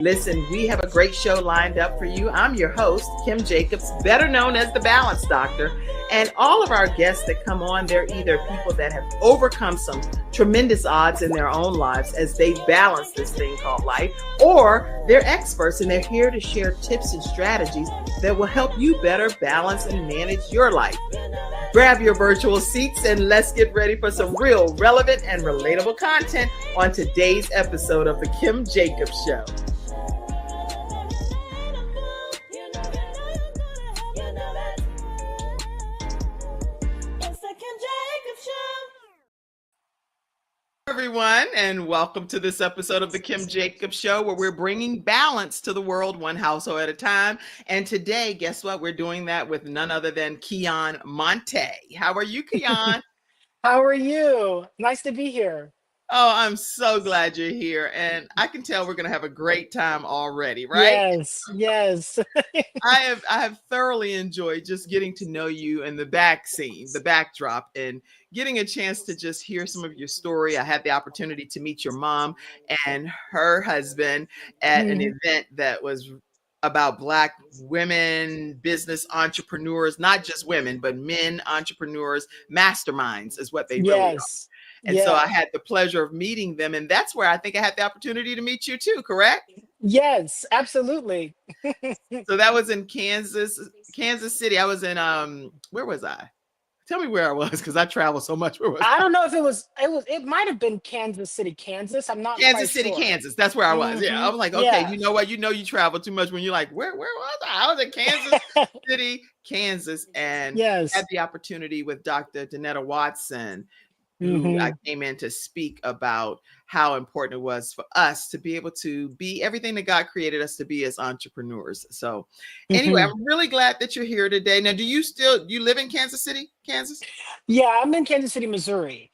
Listen, we have a great show lined up for you. I'm your host, Kim Jacobs, better known as the Balance Doctor. And all of our guests that come on, they're either people that have overcome some tremendous odds in their own lives as they balance this thing called life, or they're experts and they're here to share tips and strategies that will help you better balance and manage your life. Grab your virtual seats and let's get ready for some real, relevant, and relatable content on today's episode of The Kim Jacobs Show. Everyone, and welcome to this episode of the Kim Jacobs Show, where we're bringing balance to the world one household at a time. And today, guess what? We're doing that with none other than Keyon Monté. How are you, Keyon? How are you? Nice to be here. Oh, I'm so glad you're here. And I can tell we're going to have a great time already, right? Yes. I have thoroughly enjoyed just getting to know you and the backdrop, and getting a chance to just hear some of your story. I had the opportunity to meet your mom and her husband at an event that was about Black women, business entrepreneurs, not just women, but men entrepreneurs, masterminds is what they really are. And so I had the pleasure of meeting them. And that's where I think I had the opportunity to meet you too, correct? Yes, absolutely. So that was in Kansas City. I was in, where was I? Tell me where I was, because I travel so much. Where was I? I don't know if it might have been Kansas City, Kansas. I'm not Kansas quite City, sure. Kansas. That's where I was. Yeah. I was like, okay, you know what? You know, you travel too much when you're like, where was I? I was in Kansas City, Kansas, and had the opportunity with Dr. Danetta Watson, who I came in to speak about how important it was for us to be able to be everything that God created us to be as entrepreneurs. So anyway, I'm really glad that you're here today. Now, do you live in Kansas City, Kansas? Yeah, I'm in Kansas City, Missouri.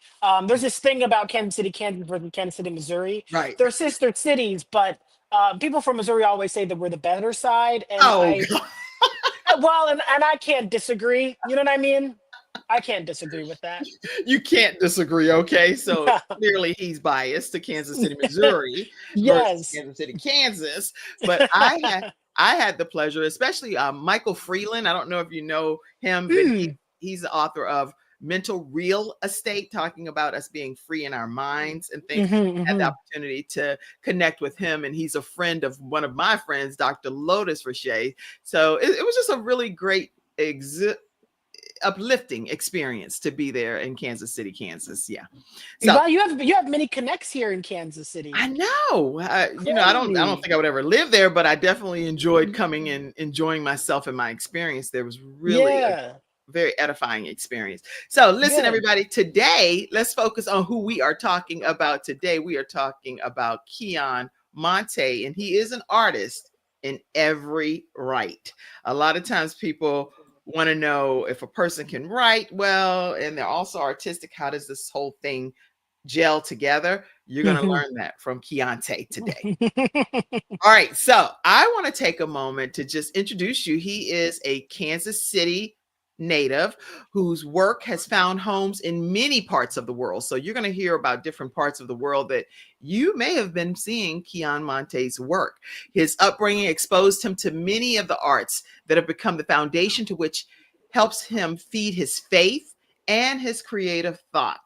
There's this thing about Kansas City, Kansas versus Kansas City, Missouri. Right. They're sister cities, but people from Missouri always say that we're the better side. And and I can't disagree. You know what I mean? I can't disagree with that. You can't disagree, okay? So clearly he's biased to Kansas City, Missouri versus Kansas City, Kansas. But I had the pleasure, especially Michael Freeland. I don't know if you know him, but he's the author of Mental Real Estate, talking about us being free in our minds and things. I had the opportunity to connect with him, and he's a friend of one of my friends, Dr. Lotus Roche. So it was just a really great uplifting experience to be there in Kansas City, Kansas. Yeah. So well, you have many connects here in Kansas City. I know. I don't think I would ever live there, but I definitely enjoyed coming and enjoying myself and my experience. There was really a very edifying experience. So listen, everybody, today, let's focus on who we are talking about today. We are talking about Keyon Monté, and he is an artist in every right. A lot of times people want to know if a person can write well and they're also artistic. How does this whole thing gel together? You're going to learn that from Keontae today. All right. So I want to take a moment to just introduce you. He is a Kansas City native whose work has found homes in many parts of the world. So you're going to hear about different parts of the world that you may have been seeing Keyon Monté's work. His upbringing exposed him to many of the arts that have become the foundation to which helps him feed his faith and his creative thought.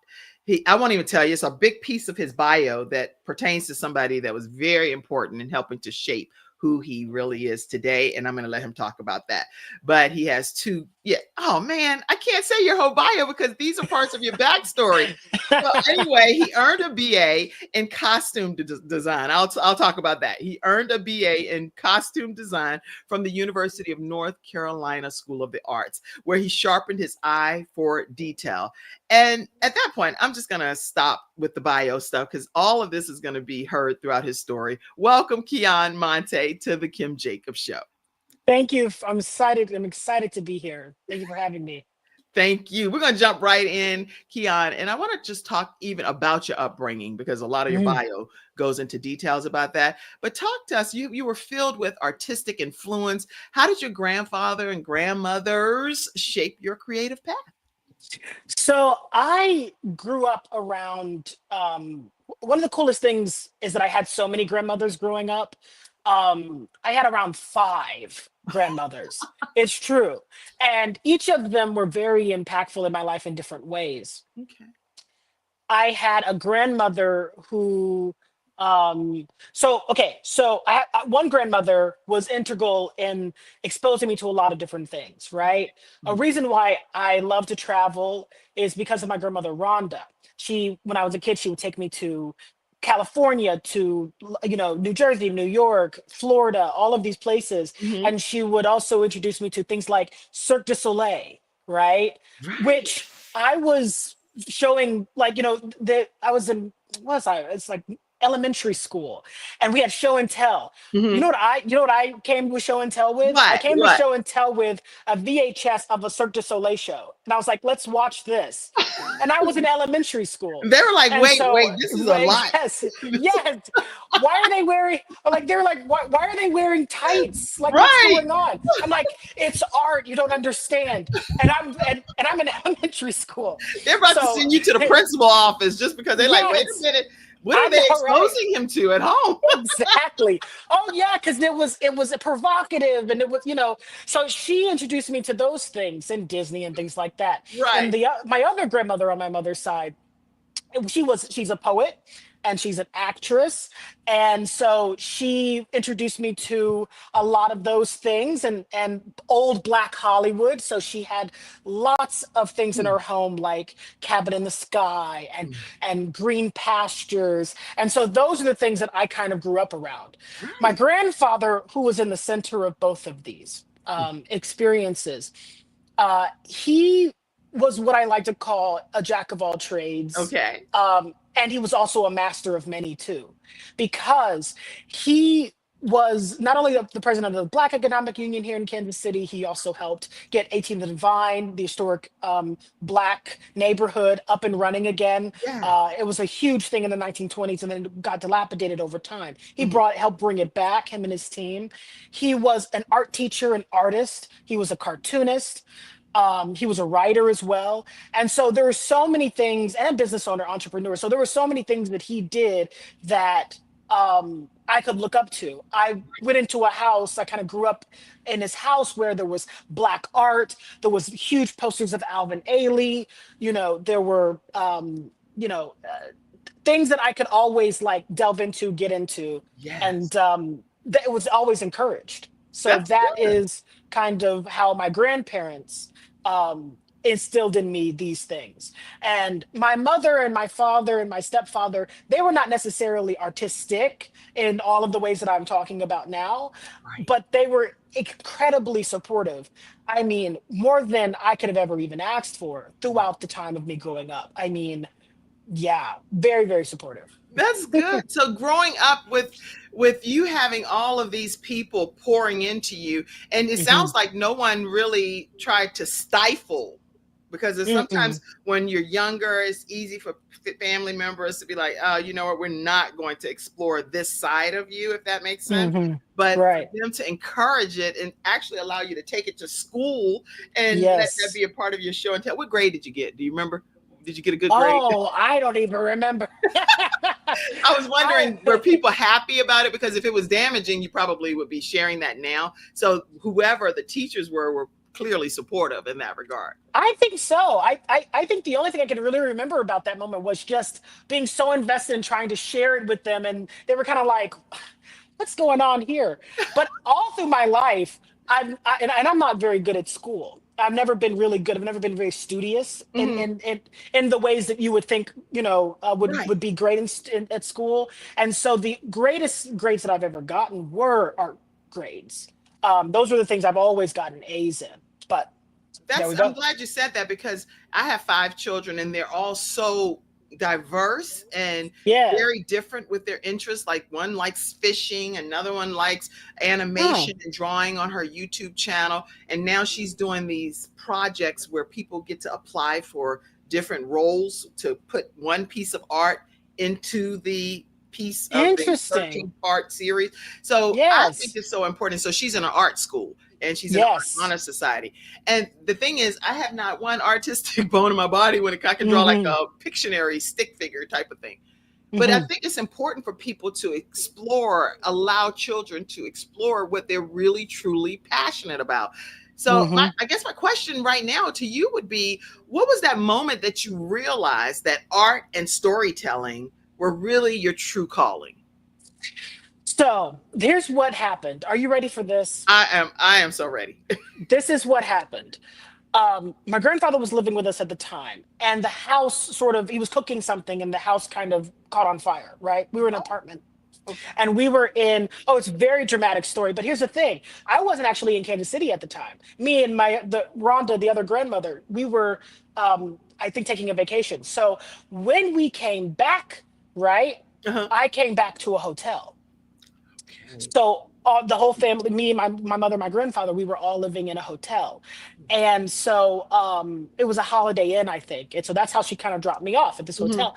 I won't even tell you, it's a big piece of his bio that pertains to somebody that was very important in helping to shape who he really is today. And I'm going to let him talk about that. But he has two. Yeah. Oh man, I can't say your whole bio because these are parts of your backstory. Well, anyway, he earned a BA in costume design. I'll talk about that. He earned a BA in costume design from the University of North Carolina School of the Arts, where he sharpened his eye for detail. And at that point, I'm just going to stop with the bio stuff because all of this is going to be heard throughout his story. Welcome, Keyon Monté, to the Kim Jacobs Show. Thank you. I'm excited. I'm excited to be here. Thank you for having me. Thank you. We're going to jump right in, Keyon. And I want to just talk even about your upbringing because a lot of your bio goes into details about that. But talk to us. You were filled with artistic influence. How did your grandfather and grandmothers shape your creative path? So I grew up around, one of the coolest things is that I had so many grandmothers growing up. I had around 5 grandmothers. It's true. And each of them were very impactful in my life in different ways. Okay. I had a grandmother who, so one grandmother was integral in exposing me to a lot of different things, right? A Mm. reason why I love to travel is because of my grandmother Rhonda. When I was a kid, she would take me to California, to New Jersey, New York, Florida, all of these places, Mm-hmm. and she would also introduce me to things like Cirque du Soleil, right? Right. Which I was showing, like, that I was in, what was I? It's like elementary school, and we had show and tell. Mm-hmm. You know what I came with show and tell with? I What? came with What? show and tell with a VHS of a Cirque du Soleil show, and I was like, let's watch this. And I was in elementary school, They were like, and wait, so wait, this is a lot. yes, yes. Why are they wearing? Like, they're like, why are they wearing tights? Like, what's Right. going on? I'm like, it's art. You don't understand. And I'm in elementary school, They're about to so send you to the principal office just because they're like, wait a yes, minute, what I are they know, right? exposing him to at home? Exactly. Oh yeah, because it was provocative, and it was, so she introduced me to those things in Disney and things like that. And Right. my other grandmother on my mother's side, she's a poet, and she's an actress, and so she introduced me to a lot of those things, and old black Hollywood. So she had lots of things in Mm. her home, like Cabin in the Sky, and Mm. Green Pastures. And so those are the things that I kind of grew up around. My Right. grandfather, who was in the center of both of these experiences, he was what I like to call a jack of all trades. Okay. And he was also a master of many too, because he was not only the president of the Black Economic Union here in Kansas City, he also helped get 18th and Vine, the historic Black neighborhood, up and running again. Yeah. It was a huge thing in the 1920s, and then got dilapidated over time. He Mhm. helped bring it back, him and his team. He was an art teacher, an artist. He was a cartoonist. He was a writer as well. And so there were so many things, and a business owner, entrepreneur. So there were so many things that he did that I could look up to. I went into a house, I kind of grew up in his house where there was Black art, there was huge posters of Alvin Ailey, there were, things that I could always like delve into, get into, and Yes. it was always encouraged. So That's that good. is kind of how my grandparents instilled in me these things. And my mother and my father and my stepfather, they were not necessarily artistic in all of the ways that I'm talking about now, Right. but they were incredibly supportive. I mean, more than I could have ever even asked for throughout the time of me growing up. I mean, yeah, very, very supportive. That's good. So growing up with you having all of these people pouring into you, and it Mhm. sounds like no one really tried to stifle, because it's sometimes Mm-mm. when you're younger, it's easy for family members to be like, oh, you know what, we're not going to explore this side of you, if that makes sense. Mhm. But for Right. them to encourage it and actually allow you to take it to school and let that Yes. be a part of your show and tell. What grade did you get? Do you remember? Did you get a good grade? Oh, I don't even remember. I was I wondering, were people happy about it? Because if it was damaging, you probably would be sharing that now. So whoever the teachers were clearly supportive in that regard. I think so. I think the only thing I can really remember about that moment was just being so invested in trying to share it with them, and they were kind of like, "What's going on here?" But all through my life, and I'm not very good at school. I've never been really good. I've never been very studious Hmm. in the ways that you would think, Right. would be great at school. And so the greatest grades that I've ever gotten were art grades. Those are the things I've always gotten A's in. But there we I'm go. glad you said that, because I have 5 children and they're all so diverse and Yeah. very different with their interests. Like one likes fishing, another one likes Oh, animation and drawing on her YouTube channel. And now she's doing these projects where people get to apply for different roles to put one piece of art into the piece of the interesting. 13 part series. So I think Yes. it's so important. So she's in an art school and she's in an art Yes. honor society. And the thing is, I have not one artistic bone in my body when I can draw like Hmm. a Pictionary stick figure type of thing. But I think it's important for people to explore, allow children to explore what they're really, truly passionate about. So I guess my question right now to you would be, what was that moment that you realized that art and storytelling were really your true calling? So here's what happened. Are you ready for this? I am so ready. This is what happened. My grandfather was living with us at the time, and the house he was cooking something, and the house kind of caught on fire, right? We were in an apartment. Okay. And we were it's a very dramatic story, but here's the thing. I wasn't actually in Kansas City at the time. Me and Rhonda, the other grandmother, we were, I think, taking a vacation. So when we came back, right, I came back to a hotel. So the whole family, me, my mother, my grandfather, we were all living in a hotel. And so it was a Holiday Inn, I think. And so that's how she kind of dropped me off at this hotel.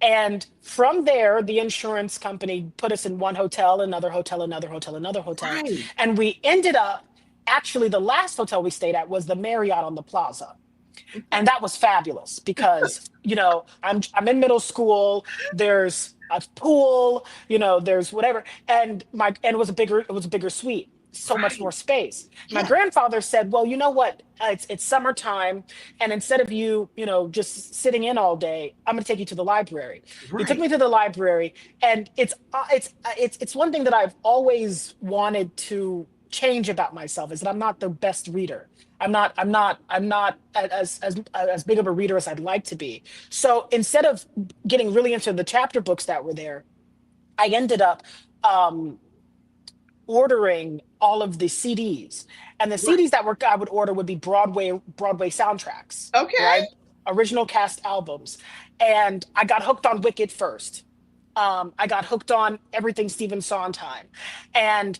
And from there, the insurance company put us in one hotel, another hotel, another hotel, another hotel. Right. And we ended up, actually, the last hotel we stayed at was the Marriott on the Plaza. And that was fabulous because, I'm in middle school, there's a pool, there's whatever. And it was a bigger suite, so much more space. My grandfather said, well, you know what? It's summertime. And instead of you, just sitting in all day, I'm going to take you to the library. He took me to the library, and it's one thing that I've always wanted to change about myself is that I'm not the best reader. I'm not as big of a reader as I'd like to be. So instead of getting really into the chapter books that were there, I ended up ordering all of the CDs, and the CDs that I would order would be Broadway soundtracks. Okay. Right? Original cast albums. And I got hooked on Wicked first. I got hooked on everything Stephen Sondheim. And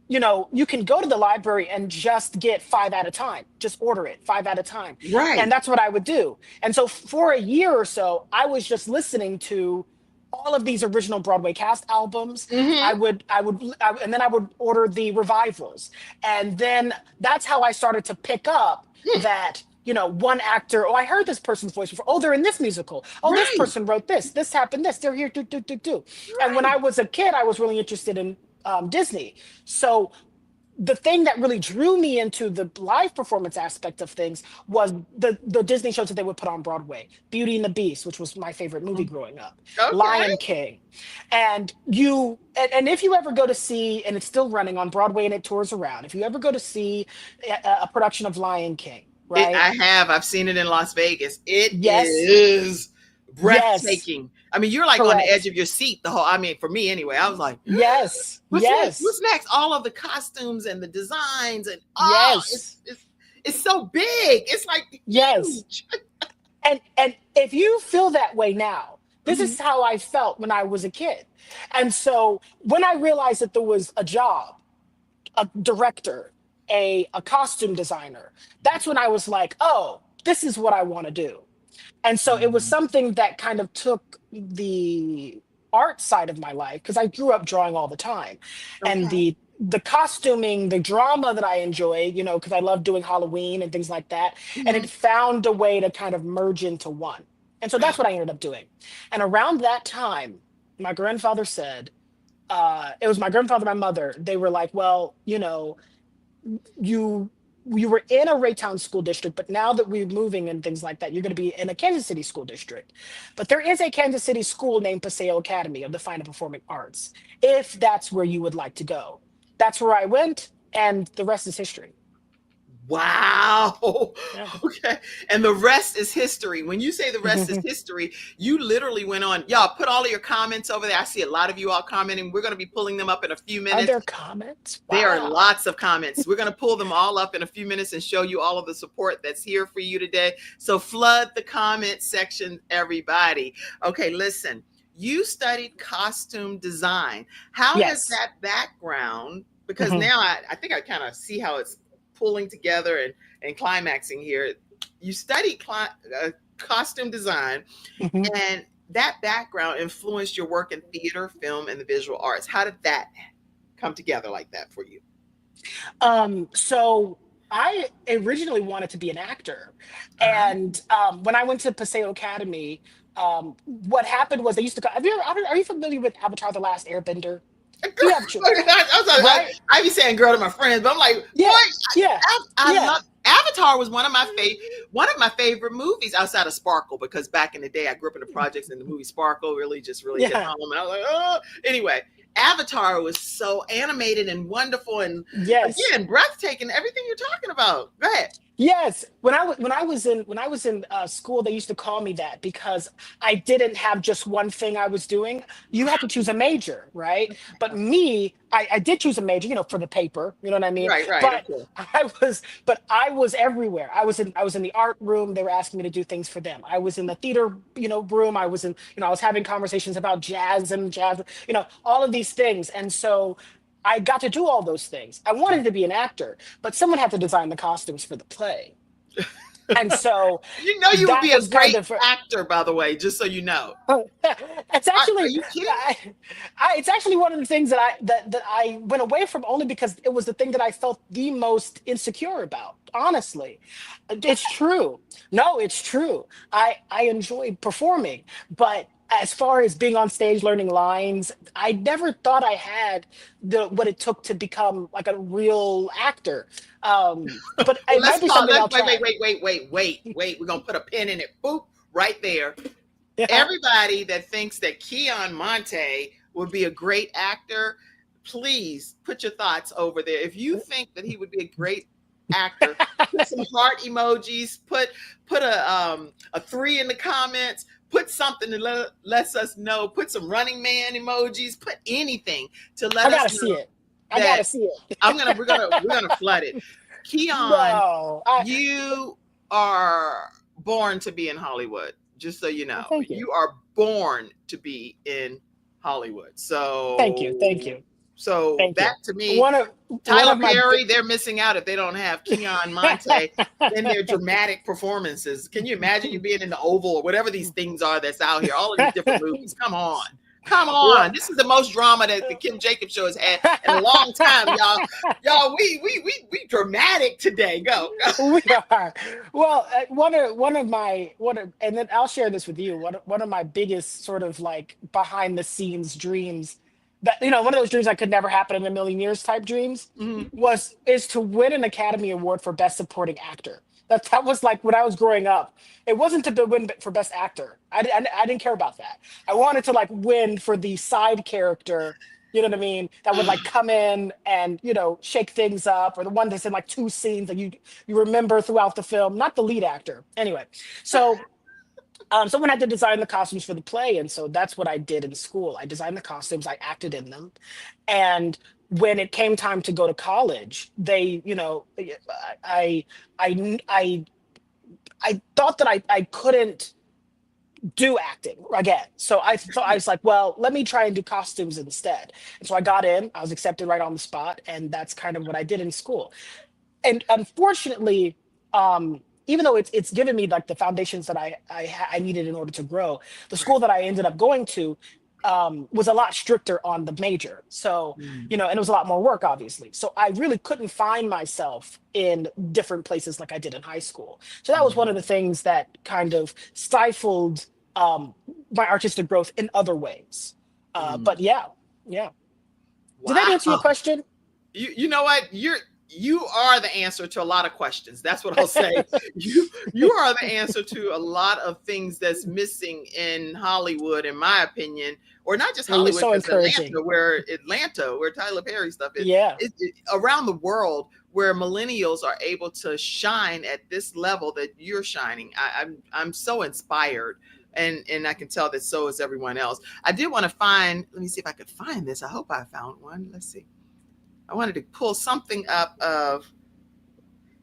you can go to the library and just get 5 at a time. Just order it 5 at a time. Right. And that's what I would do. And so for a year or so, I was just listening to all of these original Broadway cast albums. And then I would order the revivals. And then that's how I started to pick up that, one actor, I heard this person's voice before. Oh, they're in this musical. Oh, this person wrote this. This happened, this. They're here, do. And when I was a kid, I was really interested in Disney. So the thing that really drew me into the live performance aspect of things was the Disney shows that they would put on Broadway. Beauty and the Beast, which was my favorite movie growing up. Okay. Lion King. And if you ever go to see, and it's still running on Broadway and it tours around, if you ever go to see a production of Lion King, right? I've seen it in Las Vegas. It is breathtaking. Yes. I mean, you're like on the edge of your seat for me anyway, I was like, yes. What's next? All of the costumes and the designs and it's so big. It's like huge. And if you feel that way now, this is how I felt when I was a kid. And so when I realized that there was a job, a director, a costume designer, that's when I was like, oh, this is what I want to do. And so it was something that kind of took the art side of my life, because I grew up drawing all the time. Okay. And the costuming, the drama that I enjoy, because I love doing Halloween and things like that. And it found a way to kind of merge into one. And so that's what I ended up doing. And around that time, my grandfather said, it was my grandfather, my mother, they were like, well, you were in a Raytown school district, but now that we're moving and things like that, you're going to be in a Kansas City school district. But there is a Kansas City school named Paseo Academy of the Fine and Performing Arts, if that's where you would like to go. That's where I went, and the rest is history. Wow. Yeah. Okay. And the rest is history. When you say the rest is history, you literally went on. Y'all put all of your comments over there. I see a lot of you all commenting. We're going to be pulling them up in a few minutes. Are there comments? Wow. There are lots of comments. We're going to pull them all up in a few minutes and show you all of the support that's here for you today. So flood the comment section, everybody. Okay, listen. You studied costume design. How has that background, because now I think I kind of see how it's pulling together and climaxing here. You studied costume design, and that background influenced your work in theater, film, and the visual arts. How did that come together like that for you? So I originally wanted to be an actor. And when I went to Paseo Academy, What happened was they used to call, are you familiar with Avatar: The Last Airbender? Girl, You have children, right? I be saying girl to my friends, but I'm like, boy, Yeah, yeah, I yeah, love Avatar was one of my favorite movies outside of Sparkle, because back in the day I grew up in the projects and the movie Sparkle really hit yeah. home, and I was like, oh, anyway, Avatar was so animated and wonderful and Yes. again breathtaking. Everything you're talking about. Go ahead. Yes, when I was in school, they used to call me that because I didn't have just one thing I was doing. You had to choose a major, right? But me, I did choose a major, for the paper, you know what I mean? Right, of But course. I was everywhere. I was in the art room. They were asking me to do things for them. I was in the theater, room. I was having conversations about jazz, all of these things, and so. I got to do all those things. I wanted to be an actor, but someone had to design the costumes for the play. And so You know you would that be a was kind great of actor, by the way, just so you know. it's Are actually you kidding me? it's actually one of the things that I went away from, only because it was the thing that I felt the most insecure about. Honestly, it's true. No, it's true. I enjoy performing, but as far as being on stage learning lines, I never thought I had the what it took to become like a real actor. But Well, it might be something I'll try. wait. We're gonna put a pin in it. Boop, right there. Yeah, Everybody that thinks that Keyon Monté would be a great actor, please put your thoughts over there. If you think that he would be a great actor, put some heart emojis, put a 3 in the comments, put something to lets us know, put some running man emojis, put anything to let I us gotta see know it. I that gotta see it. we're gonna flood it. Keyon, No, you are born to be in Hollywood. Just so you well, know, thank you. you are born to be in Hollywood. Thank you. Thank So, you. so Thank you. that to me, One Tyler of my Perry, they're missing out if they don't have Keyon Monté in their dramatic performances. Can you imagine you being in the Oval or whatever these things are that's out here? All of these different movies. Come on. Come on. well, This is the most drama that the Kim Jacobs show has had in a long time, y'all. Y'all, we dramatic today. Go. we are. Well, and then I'll share this with you. One of my biggest sort of like behind the scenes dreams, that one of those dreams that could never happen in a million years type dreams, Mhm. is to win an Academy Award for Best Supporting Actor. That was like when I was growing up. It wasn't to win for Best Actor. I didn't care about that. I wanted to like win for the side character. You know what I mean? That would like come in and shake things up, or the one that's in like two scenes that you remember throughout the film, not the lead actor. Anyway, so someone had to design the costumes for the play, and so that's what I did in school. I designed the costumes, I acted in them, and when it came time to go to college, I I I I thought that I couldn't do acting again. So I was like, well, let me try and do costumes instead. And so I got in, I was accepted right on the spot, and that's kind of what I did in school. And unfortunately, even though it's given me like the foundations that I needed in order to grow, the school that I ended up going to was a lot stricter on the major. So, Mm. and it was a lot more work, obviously. So I really couldn't find myself in different places like I did in high school. So that was one of the things that kind of stifled um, my artistic growth in other ways. Mm. But yeah, yeah. Did that answer your Wow. question? You know what? You are the answer to a lot of questions. That's what I'll say. You are the answer to a lot of things that's missing in Hollywood, in my opinion, or not just Well, you're Hollywood, so because encouraging. Where Tyler Perry stuff is, Yeah. around the world, where millennials are able to shine at this level that you're shining. I'm so inspired. And I can tell that so is everyone else. I did want to find, let me see if I could find this. I hope I found one. Let's see. I wanted to pull something up of,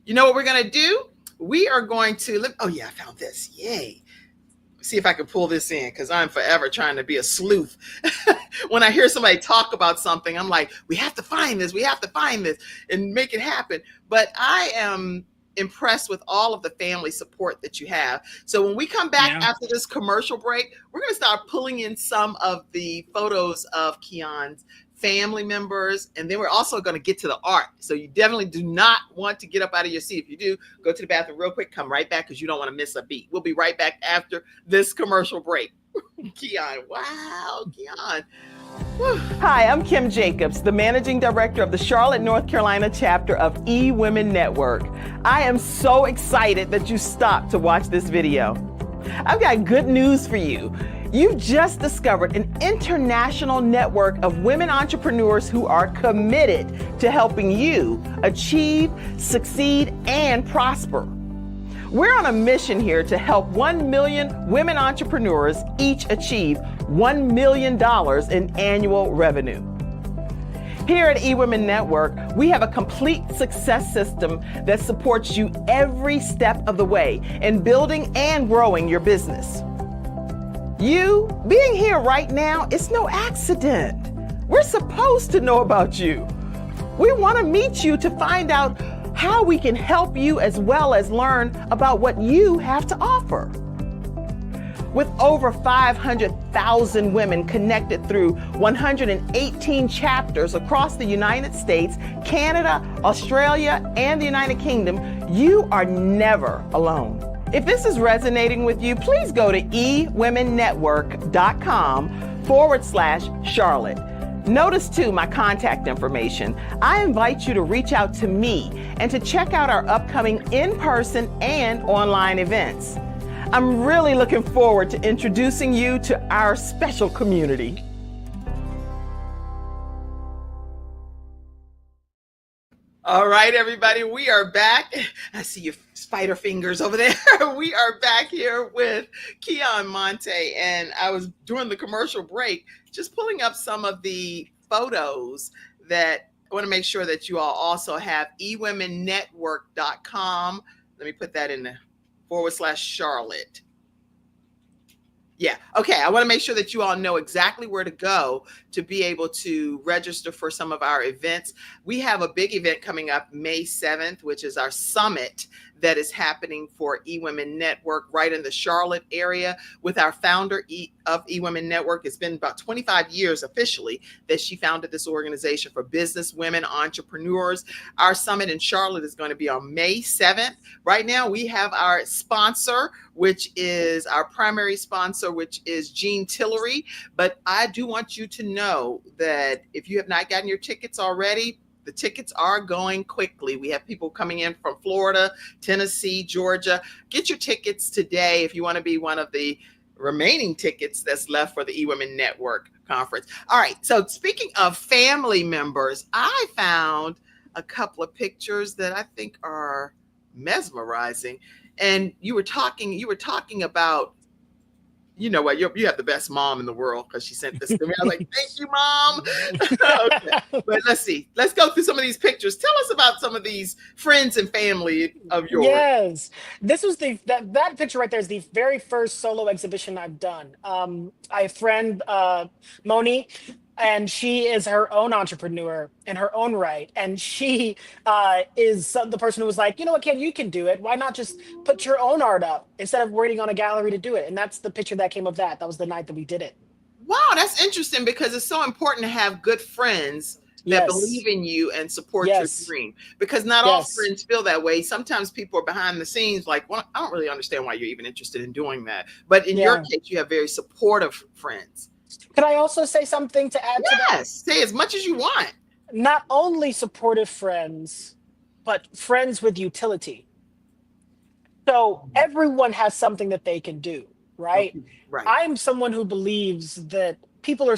you know what we're going to do? We are going to, oh yeah, I found this. Yay. See if I can pull this in, because I'm forever trying to be a sleuth. When I hear somebody talk about something, I'm like, we have to find this, and make it happen. But I am impressed with all of the family support that you have. So when we come back Yeah. after this commercial break, we're going to start pulling in some of the photos of Keyon's family members, and then we're also going to get to the art. So you definitely do not want to get up out of your seat. If you do, go to the bathroom real quick, come right back because you don't want to miss a beat. We'll be right back after this commercial break. Keyon, wow, Keyon. Hi, I'm Kim Jacobs, the Managing Director of the Charlotte, North Carolina chapter of eWomen Network. I am so excited that you stopped to watch this video. I've got good news for you. You've just discovered an international network of women entrepreneurs who are committed to helping you achieve, succeed, and prosper. We're on a mission here to help 1 million women entrepreneurs each achieve $1 million in annual revenue. Here at eWomen Network, we have a complete success system that supports you every step of the way in building and growing your business. You being here right now is no accident. We're supposed to know about you. We want to meet you to find out how we can help you as well as learn about what you have to offer. With over 500,000 women connected through 118 chapters across the United States, Canada, Australia, and the United Kingdom, you are never alone. If this is resonating with you, please go to ewomennetwork.com/Charlotte. Notice too my contact information. I invite you to reach out to me and to check out our upcoming in-person and online events. I'm really looking forward to introducing you to our special community. All right, everybody, we are back. I see your spider fingers over there. We are back here with Keyon Monté, and I was during the commercial break just pulling up some of the photos that I want to make sure that you all also have. ewomennetwork.com. Let me put that in the /Charlotte. Yeah. Okay. I want to make sure that you all know exactly where to go to be able to register for some of our events. We have a big event coming up May 7th, which is our summit that is happening for eWomen Network right in the Charlotte area with our founder of eWomen Network. It's been about 25 years officially that she founded this organization for business women, entrepreneurs. Our summit in Charlotte is going to be on May 7th. Right now we have our sponsor, which is our primary sponsor, which is Jean Tillery. But I do want you to know that if you have not gotten your tickets already, the tickets are going quickly. We have people coming in from Florida, Tennessee, Georgia. Get your tickets today if you want to be one of the remaining tickets that's left for the eWomen Network conference. All right. So speaking of family members, I found a couple of pictures that I think are mesmerizing. And you were talking about, you know what, you have the best mom in the world because she sent this to me. I was like, thank you, Mom. Okay. But let's see. Let's go through some of these pictures. Tell us about some of these friends and family of yours. Yes. This was that picture right there is the very first solo exhibition I've done. I have a friend, Moni, and she is her own entrepreneur in her own right. And she is the person who was like, you know what, Ken, you can do it. Why not just put your own art up instead of waiting on a gallery to do it? And that's the picture that came of that. That was the night that we did it. Wow, that's interesting because it's so important to have good friends that believe in you and support your dream, because not all friends feel that way. Sometimes people are behind the scenes like, well, I don't really understand why you're even interested in doing that. But in your case, you have very supportive friends. Could I also say something to add to that? Yes, say as much as you want. Not only supportive friends, but friends with utility. So everyone has something that they can do, right? Right. I'm someone who believes that people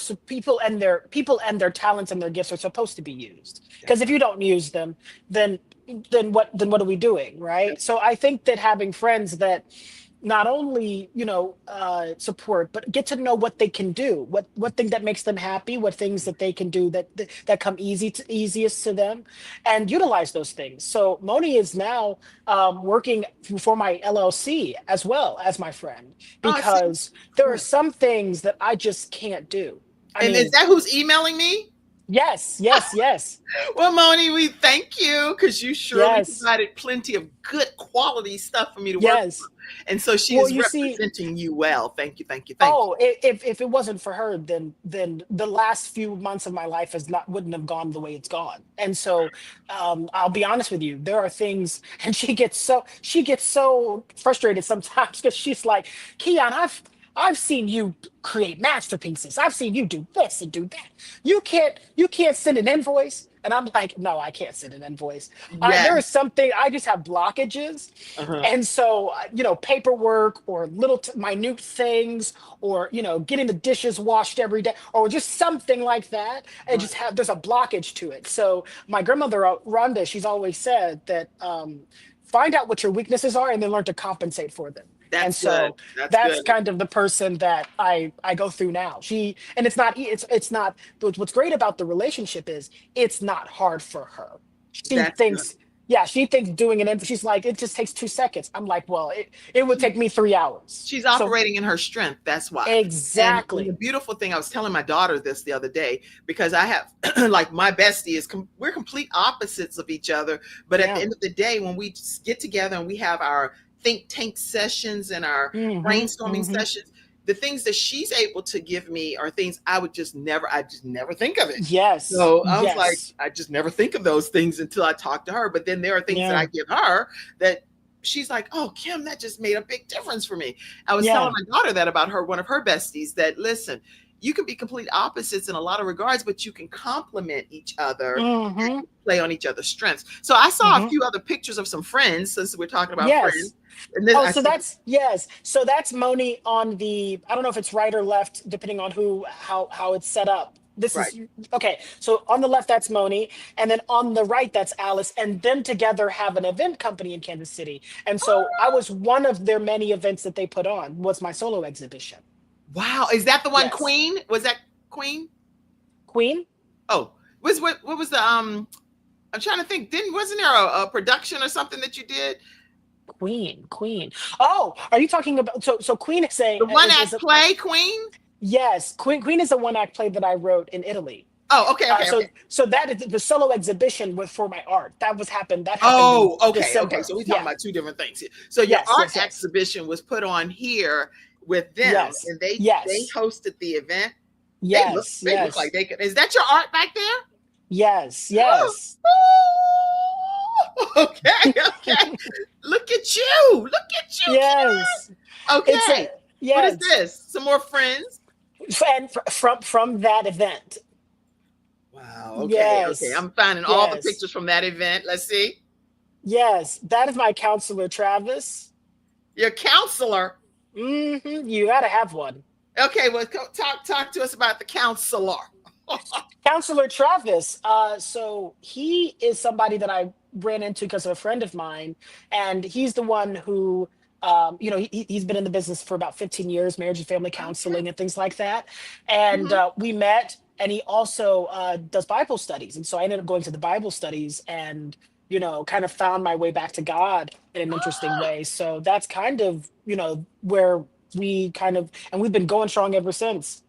and their talents and their gifts are supposed to be used. Because if you don't use them, then what are we doing, right? Yeah. So I think that having friends that not only support, but get to know what they can do, what thing that makes them happy, what things that they can do that come easiest to them, and utilize those things. So Moni is now working for my LLC as well as my friend, because there are some things that I just can't do. And is that who's emailing me? Yes, yes, yes. Well, Moni, we thank you because you surely provided plenty of good quality stuff for me to work with. And so she is representing you well. Thank you, thank you, thank you. If it wasn't for her, then the last few months of my life wouldn't have gone the way it's gone. And so I'll be honest with you, there are things, and she gets so frustrated sometimes because she's like, Keyon, I've seen you create masterpieces. I've seen you do this and do that. You can't send an invoice. And I'm like, no, I can't send an invoice. There is something, I just have blockages. And so, paperwork or little minute things, or, getting the dishes washed every day, or just something like that. And there's a blockage to it. So my grandmother, Rhonda, she's always said that find out what your weaknesses are and then learn to compensate for them. That's kind of the person that I go through now. It's not what's great about the relationship is it's not hard for her. She thinks doing an she's like, it just takes 2 seconds. I'm like, well, it would take me 3 hours. She's operating in her strength. That's why. Exactly. And the beautiful thing, I was telling my daughter this the other day, because I have like my bestie is we're complete opposites of each other. But at the end of the day, when we get together and we have our think tank sessions and our brainstorming sessions, the things that she's able to give me are things I just never think of it. Yes. So I was like, I just never think of those things until I talk to her. But then there are things that I give her that she's like, oh, Kim, that just made a big difference for me. I was telling my daughter that about one of her besties, that listen, you can be complete opposites in a lot of regards, but you can complement each other and play on each other's strengths. So I saw a few other pictures of some friends, since we're talking about friends. And then so that's Moni on the, I don't know if it's right or left, depending on how it's set up. This is okay. So on the left, that's Moni, and then on the right, that's Alice, and them together have an event company in Kansas City. And so I was one of their many events that they put on, was my solo exhibition. Wow, is that the one? Queen? Was that Queen? Queen? Oh, what was the I'm trying to think. Wasn't there a production or something that you did? Queen. Oh, are you talking about so Queen is the one act play, Queen? Yes, Queen is a one act play that I wrote in Italy. Oh, okay. So that is the solo exhibition was for my art. That happened. Oh, okay. So we're talking about two different things here. So your art exhibition was put on here with them, and they hosted the event. Yes, they look like they could. Is that your art back there? Yes. Okay. Look at you. Yes. Okay. What is this? Some more friends? And from that event. Wow. Okay. Okay. I'm finding all the pictures from that event. Let's see. Yes, that is my counselor, Travis. Your counselor? You gotta have one. Okay. Well, talk to us about the counselor. Counselor Travis. So he is somebody that I ran into because of a friend of mine, and he's the one who, he's been in the business for about 15 years, marriage and family counseling and things like that. And we met, and he also does Bible studies. And so I ended up going to the Bible studies and, kind of found my way back to God in an interesting way. So that's kind of, where we and we've been going strong ever since.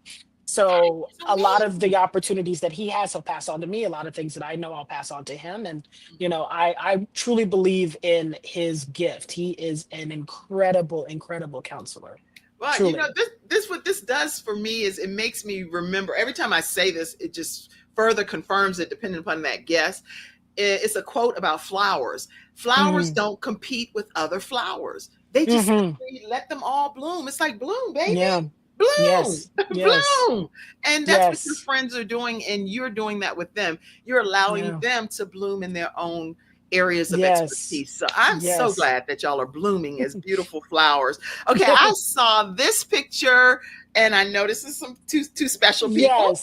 So a lot of the opportunities that he has, he'll pass on to me. A lot of things that I know, I'll pass on to him. And, I truly believe in his gift. He is an incredible, incredible counselor. Well, truly. What this does for me is it makes me remember every time I say this, it just further confirms it depending upon that guest. It's a quote about flowers. Flowers don't compete with other flowers. They just let them all bloom. It's like bloom, baby. Yeah. Bloom, yes. bloom. And that's what your friends are doing, and you're doing that with them. You're allowing them to bloom in their own areas of expertise. So I'm so glad that y'all are blooming as beautiful flowers. Okay, I saw this picture, and I noticed some two special people.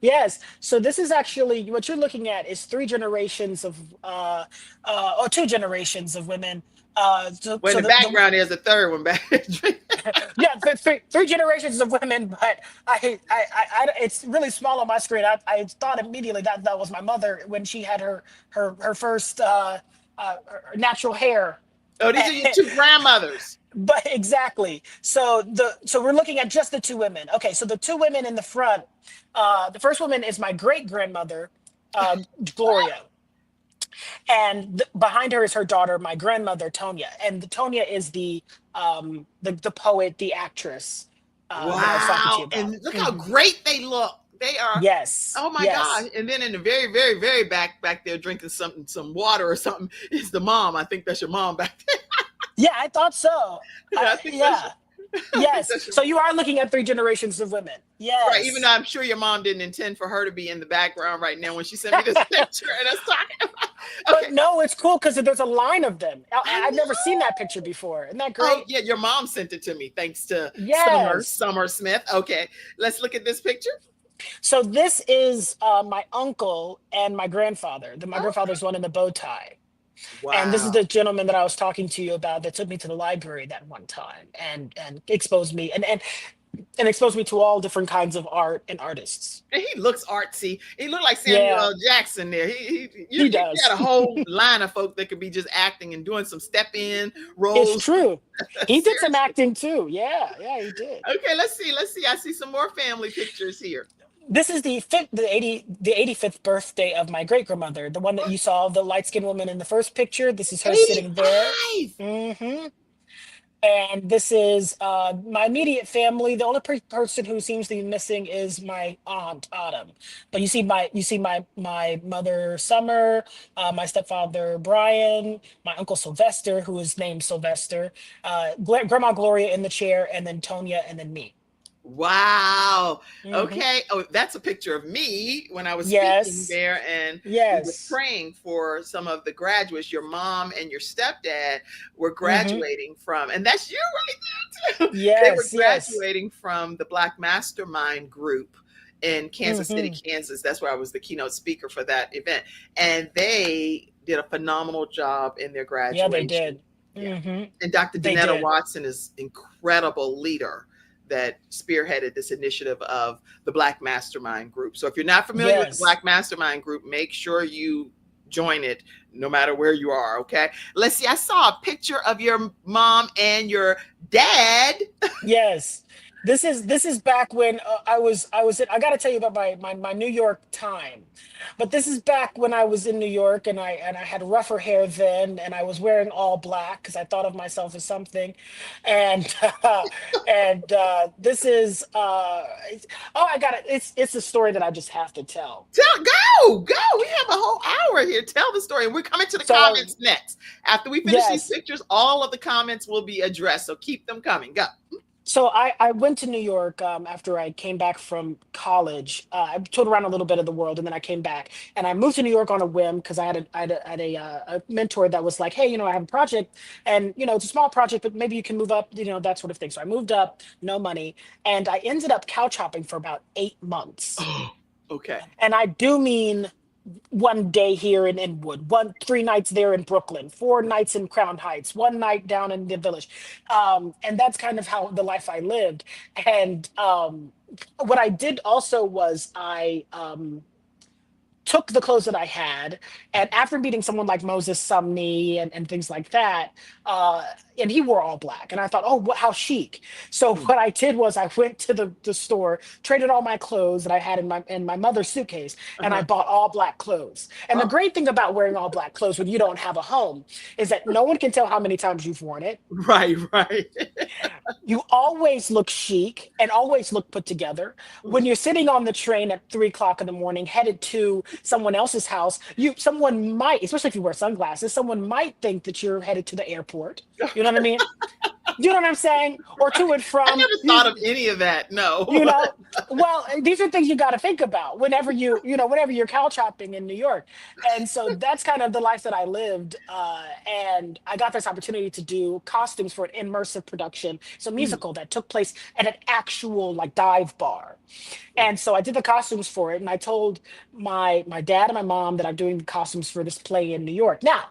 Yes. So this is actually what you're looking at is 3 generations of, or 2 generations of women. The background is a third one back. three generations of women, but I it's really small on my screen. I thought immediately that was my mother when she had her first natural hair. Oh, these are your two grandmothers. But exactly. So we're looking at just the two women. Okay, so the two women in the front, the first woman is my great grandmother, Gloria. And behind her is her daughter, my grandmother, Tonya. And Tonya is the poet, the actress that I was talking to you Wow. about. And look how great they look. They are. Yes. Oh my yes. God. And then in the very, very, very back there drinking some water or something is the mom. I think that's your mom back there. Yeah, I thought so. Yes. So you are looking at 3 generations of women. Yes. Right. Even though I'm sure your mom didn't intend for her to be in the background right now when she sent me this picture and us talking about. Okay. But no, it's cool because there's a line of them. I've never seen that picture before. Isn't that great? Oh, yeah. Your mom sent it to me. Thanks to Summer Smith. Okay. Let's look at this picture. So this is my uncle and my grandfather. My grandfather's one in the bow tie. Wow. And this is the gentleman that I was talking to you about that took me to the library that one time and exposed me and exposed me to all different kinds of art and artists. And he looks artsy. He looked like Samuel L. Jackson there. He does. Got a whole line of folk that could be just acting and doing some step-in roles. It's true. He did some acting too. Yeah, he did. Okay, let's see. I see some more family pictures here. This is the 85th birthday of my great grandmother, the one that you saw, the light skinned woman in the first picture. This is her 85. Sitting there. Mm-hmm. And this is my immediate family. The only person who seems to be missing is my aunt Autumn. But you see my mother Summer, my stepfather Brian, my uncle Sylvester, who is named Sylvester, Grandma Gloria in the chair, and then Tonya, and then me. Wow. Mm-hmm. Okay. Oh, that's a picture of me when I was speaking there, and we were praying for some of the graduates. Your mom and your stepdad were graduating from, and that's you right there too. They were graduating from the Black Mastermind group in Kansas City, Kansas. That's where I was the keynote speaker for that event, and they did a phenomenal job in their graduation. Yeah, they did. Yeah. And Dr. Danetta Watson is incredible leader that spearheaded this initiative of the Black Mastermind Group. So if you're not familiar with the Black Mastermind Group, make sure you join it no matter where you are, okay? Let's see, I saw a picture of your mom and your dad. Yes. This is back when I got to tell you about my New York time, but this is back when I was in New York and I had rougher hair then, and I was wearing all black because I thought of myself as something, and this is I got it. It's a story that I just have to tell. Go. We have a whole hour here. Tell the story, and we're coming to the comments next. After we finish these pictures, all of the comments will be addressed. So keep them coming. Go. So I went to New York after I came back from college. I toured around a little bit of the world, and then I came back. And I moved to New York on a whim because I had a mentor that was like, hey, I have a project, and it's a small project, but maybe you can move up, that sort of thing. So I moved up, no money, and I ended up couch hopping for about 8 months. Okay. And I do mean one day here in Inwood, 3 nights there in Brooklyn, 4 nights in Crown Heights, 1 night down in the Village. And that's kind of how the life I lived. And what I did also was I took the clothes that I had, and after meeting someone like Moses Sumney and things like that, and he wore all black, and I thought, oh, how chic. So what I did was I went to the store, traded all my clothes that I had in my mother's suitcase, and I bought all black clothes. And the great thing about wearing all black clothes when you don't have a home is that no one can tell how many times you've worn it. Right. You always look chic and always look put together. When you're sitting on the train at 3 o'clock in the morning, headed to someone else's house, someone might, especially if you wear sunglasses, someone might think that you're headed to the airport. You know what I mean? You know what I'm saying? Or to and from. I never thought of any of that. No. Well, these are things you got to think about whenever you're couch hopping in New York. And so that's kind of the life that I lived. And I got this opportunity to do costumes for an immersive production. It's a musical that took place at an actual dive bar. And so I did the costumes for it. And I told my dad and my mom that I'm doing the costumes for this play in New York. Now,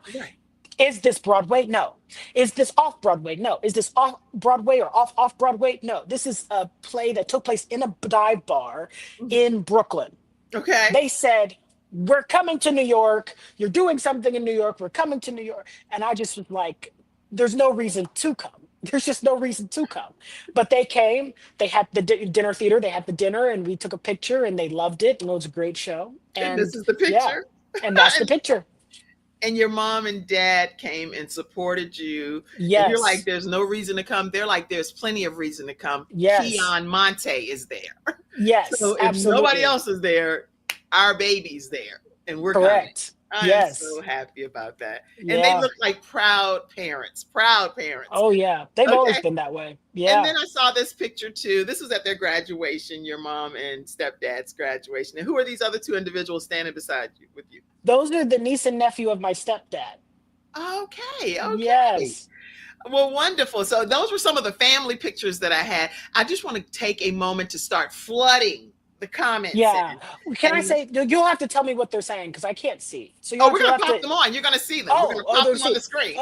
is this Broadway? No. Is this off Broadway? No. Is this off Broadway or off Broadway? No. This is a play that took place in a dive bar in Brooklyn. Okay. They said, we're coming to New York. You're doing something in New York. We're coming to New York. And I just was like, there's no reason to come. There's just no reason to come. But they came, they had the dinner theater, they had the dinner, and we took a picture, and they loved it, and it was a great show. And this And is the yeah, picture. and that's the picture. And your mom and dad came and supported you. Yes. And you're like, there's no reason to come. They're like, there's plenty of reason to come. Yes. Keyon Monté is there. Yes, So if absolutely. nobody else is there, our baby's there. And we're correct. coming. I'm so happy about that. Yeah. And they look like proud parents. Oh, yeah. They've always been that way. Yeah. And then I saw this picture too. This was at their graduation, your mom and stepdad's graduation. And who are these other two individuals standing beside you with you? Those are the niece and nephew of my stepdad. Okay. Yes. Well, wonderful. So those were some of the family pictures that I had. I just want to take a moment to start flooding the comments. Yeah. Can I say, you'll have to tell me what they're saying because I can't see. So we're going to pop them on. You're going to see them. We're going to pop them on the screen.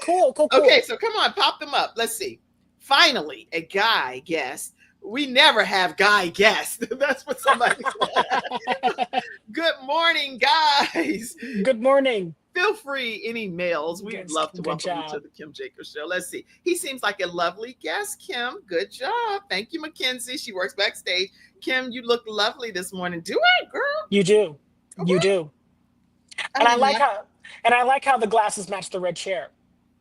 Cool. Okay, so come on, pop them up. Let's see. Finally, a guy guest. We never have guy guests. That's what somebody said. Good morning, guys. Good morning. Feel free, any males. We would love to welcome you to the Kim Jacobs Show. Let's see. He seems like a lovely guest, Kim. Good job. Thank you, Mackenzie. She works backstage. Kim, you look lovely this morning. Do I, girl? You do. You do. And I like how the glasses match the red chair.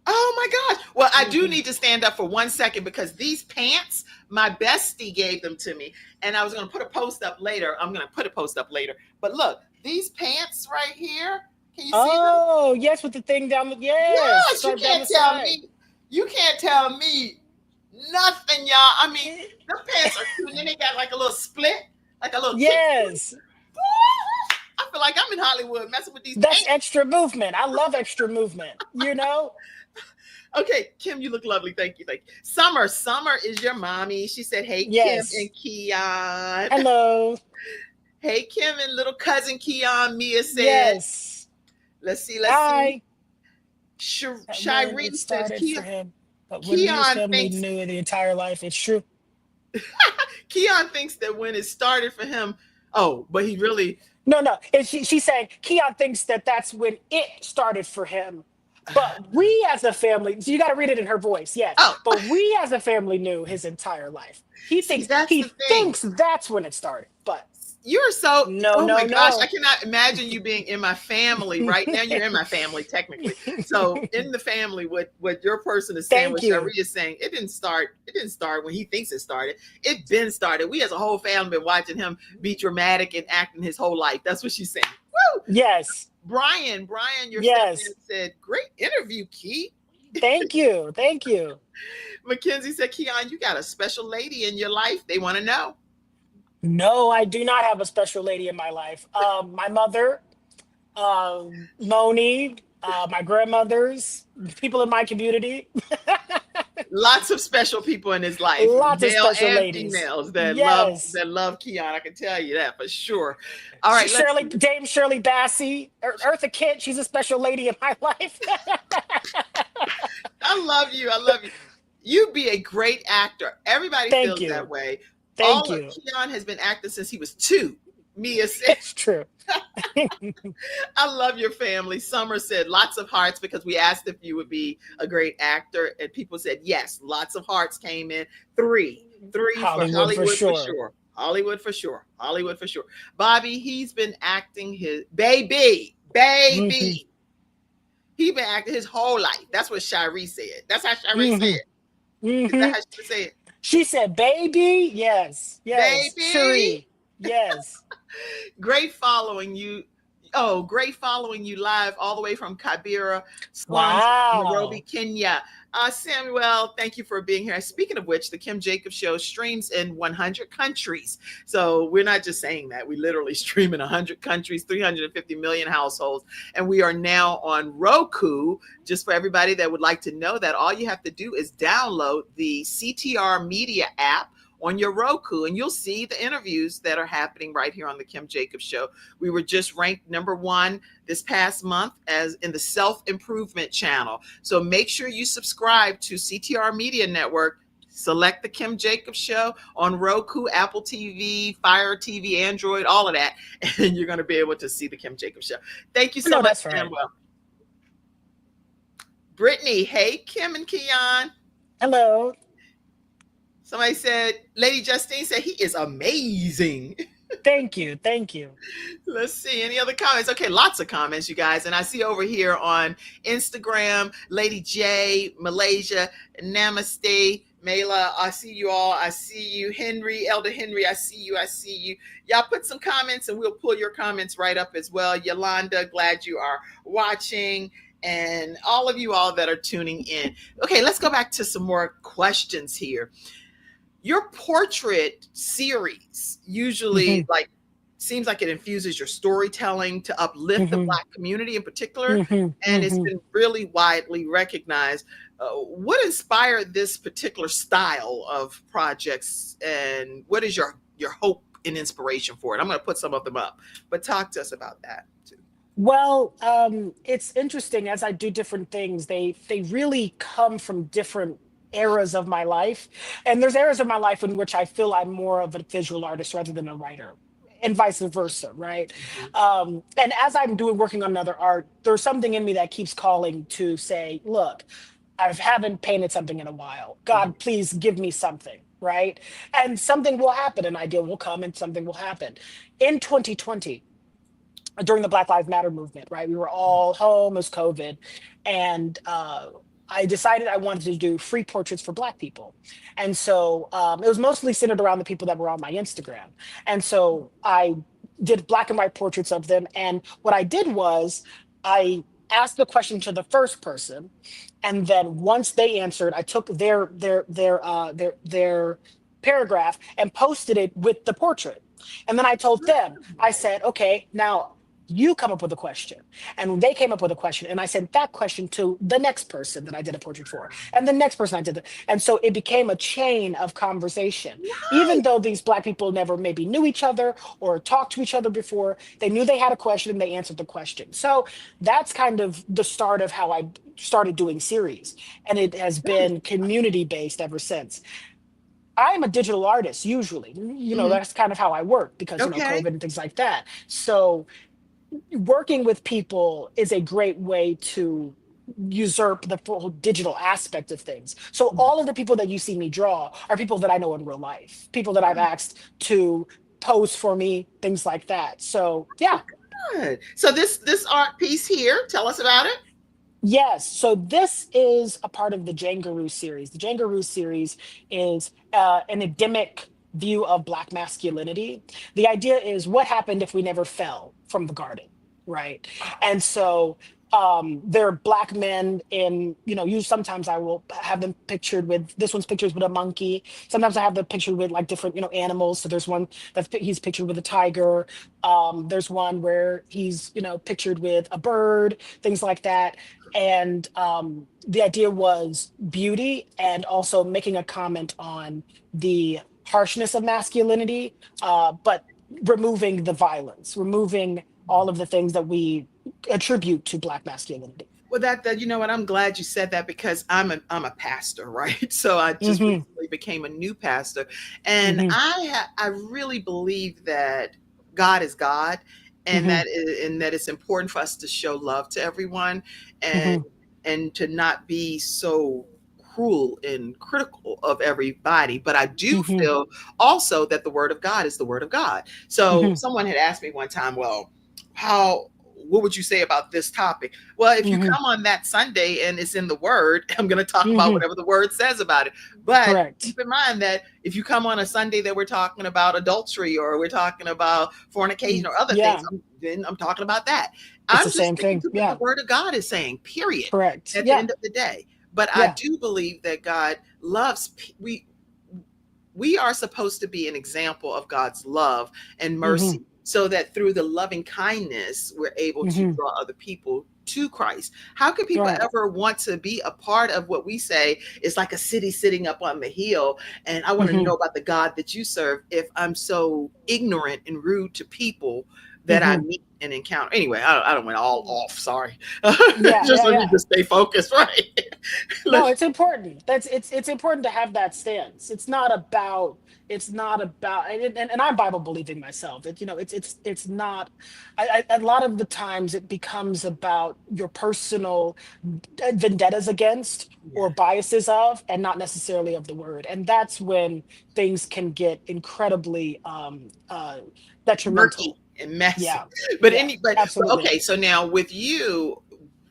Oh my gosh. Well, I do need to stand up for 1 second because these pants, my bestie gave them to me. And I was going to put a post up later. I'm going to put a post up later. But look, these pants right here. Can you see them? Oh, yes, with the thing down the yes, you can't tell me. You can't tell me nothing, y'all. I mean, the pants are cute. And then they got like a little split, like a little yes. I feel like I'm in Hollywood messing with these That's pants. extra movement. I love extra movement, you know? Okay, Kim, you look lovely. Thank you. Summer is your mommy. She said, hey, yes. Kim and Keyon. Hello. Hey, Kim and little cousin Keyon, Mia said. Yes. Let's see. Hi. Shireen says, Keyon thinks knew the entire life. It's true. Keyon thinks that when it started for him, but he really... No. She's saying Keyon thinks that's when it started for him. But we as a family, so you got to read it in her voice, yes. But we as a family knew his entire life. He thinks that's when it started. But you're so no. Gosh, I cannot imagine you being in my family right now. You're in my family technically. So in the family, what your person is saying, what Cherie is saying, it didn't start when he thinks it started. It been started. We as a whole family been watching him be dramatic and acting his whole life. That's what she's saying. Woo! Yes. Brian, your stepdad said, great interview, Key. Thank you. Mackenzie said, Keyon, you got a special lady in your life. They want to know. No, I do not have a special lady in my life. My mother, Moni, my grandmothers, people in my community. Lots of special people in his life. Lots of special and ladies. Females that love Keyon. I can tell you that for sure. All right, Dame Shirley Bassey, Eartha Kitt. She's a special lady in my life. I love you. You'd be a great actor. Everybody feels that way. Thank you. Keyon has been acting since he was 2. Mia said. It's true. I love your family. Summer said lots of hearts because we asked if you would be a great actor. And people said yes. Lots of hearts came in. 3 Hollywood for sure. Hollywood for sure. Bobby, he's been acting his baby. Mm-hmm. He's been acting his whole life. That's what Shiree said. That's how Shiree said. Mm-hmm. Is that how she said? She said, baby. Yes. Baby. Shiree. Yes. Great following you. Great following you live all the way from Kibera, Nairobi, Kenya. Samuel, thank you for being here. Speaking of which, the Kim Jacobs Show streams in 100 countries. So we're not just saying that. We literally stream in 100 countries, 350 million households. And we are now on Roku. Just for everybody that would like to know that, all you have to do is download the CTR Media app on your Roku, and you'll see the interviews that are happening right here on the Kim Jacobs Show. We were just ranked #1 this past month as in the self-improvement channel. So make sure you subscribe to CTR Media Network. Select the Kim Jacobs Show on Roku, Apple TV, Fire TV, Android, all of that, and you're going to be able to see the Kim Jacobs Show. Thank you so much, Samuel. Brittany, hey, Kim and Keyon. Hello. Somebody said, Lady Justine said he is amazing. Thank you. Thank you. Let's see. Any other comments? Okay, lots of comments, you guys. And I see over here on Instagram, Lady J, Malaysia, Namaste, Mela, I see you all. I see you. Henry, Elder Henry, I see you. I see you. Y'all put some comments and we'll pull your comments right up as well. Yolanda, glad you are watching. And all of you all that are tuning in. Okay, let's go back to some more questions here. Your portrait series usually seems like it infuses your storytelling to uplift the Black community in particular, and it's been really widely recognized. What inspired this particular style of projects, and what is your hope and inspiration for it? I'm going to put some of them up, but talk to us about that too. Well, it's interesting. As I do different things, they really come from different eras of my life. And there's eras of my life in which I feel I'm more of a visual artist rather than a writer, and vice versa, right? And as I'm working on another art, there's something in me that keeps calling to say, look, I haven't painted something in a while. God, please give me something, right? And something will happen, an idea will come and something will happen. In 2020, during the Black Lives Matter movement, right? We were all home, it was COVID. And I decided I wanted to do free portraits for Black people. And so it was mostly centered around the people that were on my Instagram. And so I did black and white portraits of them. And what I did was I asked the question to the first person. And then once they answered, I took their paragraph and posted it with the portrait. And then I told them, I said, okay, now you come up with a question. And they came up with a question. And I sent that question to the next person that I did a portrait for. And the next person I did it. And so it became a chain of conversation. Nice. Even though these Black people never maybe knew each other or talked to each other before, they knew they had a question and they answered the question. So that's kind of the start of how I started doing series. And it has been community-based ever since. I'm a digital artist, usually. That's kind of how I work because, COVID and things like that. So working with people is a great way to usurp the full digital aspect of things. So all of the people that you see me draw are people that I know in real life, people that I've asked to pose for me, things like that. So, yeah. Good. So this art piece here, tell us about it. Yes. So this is a part of the Jangaroo series. The Jangaroo series is an endemic view of Black masculinity. The idea is what happened if we never fell from the garden, right? And so there are Black men in, sometimes I will have them pictured with, this one's pictured with a monkey. Sometimes I have them pictured with like different, animals. So there's one he's pictured with a tiger. There's one where he's, pictured with a bird, things like that. And the idea was beauty and also making a comment on the harshness of masculinity, but removing the violence, removing all of the things that we attribute to Black masculinity. Well, that you know what, I'm glad you said that because I'm a pastor, right? So I just recently became a new pastor, and I really believe that God is God, and that it's important for us to show love to everyone, and to not be so cruel and critical of everybody. But I do feel also that the word of God is the word of God. So someone had asked me one time, well, what would you say about this topic? Well, if you come on that Sunday and it's in the word, I'm going to talk about whatever the word says about it. But keep in mind that if you come on a Sunday that we're talking about adultery or we're talking about fornication or other things, then I'm talking about that. It's the same thing. The word of God is saying, period. Correct. At the end of the day. But I do believe that God loves, we are supposed to be an example of God's love and mercy, so that through the loving kindness, we're able to draw other people to Christ. How can people ever want to be a part of what we say is like a city sitting up on the hill, and I want to know about the God that you serve, if I'm so ignorant and rude to people that I meet and encounter. Anyway, I don't went all off. Sorry. Yeah, Just yeah, let me just stay focused, right? No, it's important. It's important to have that stance. It's not about and I'm Bible believing myself. It's not a lot of the times it becomes about your personal vendettas against or biases of, and not necessarily of the word. And that's when things can get incredibly Murky detrimental. and messy. Yeah. But Yeah, absolutely. okay, so now with you,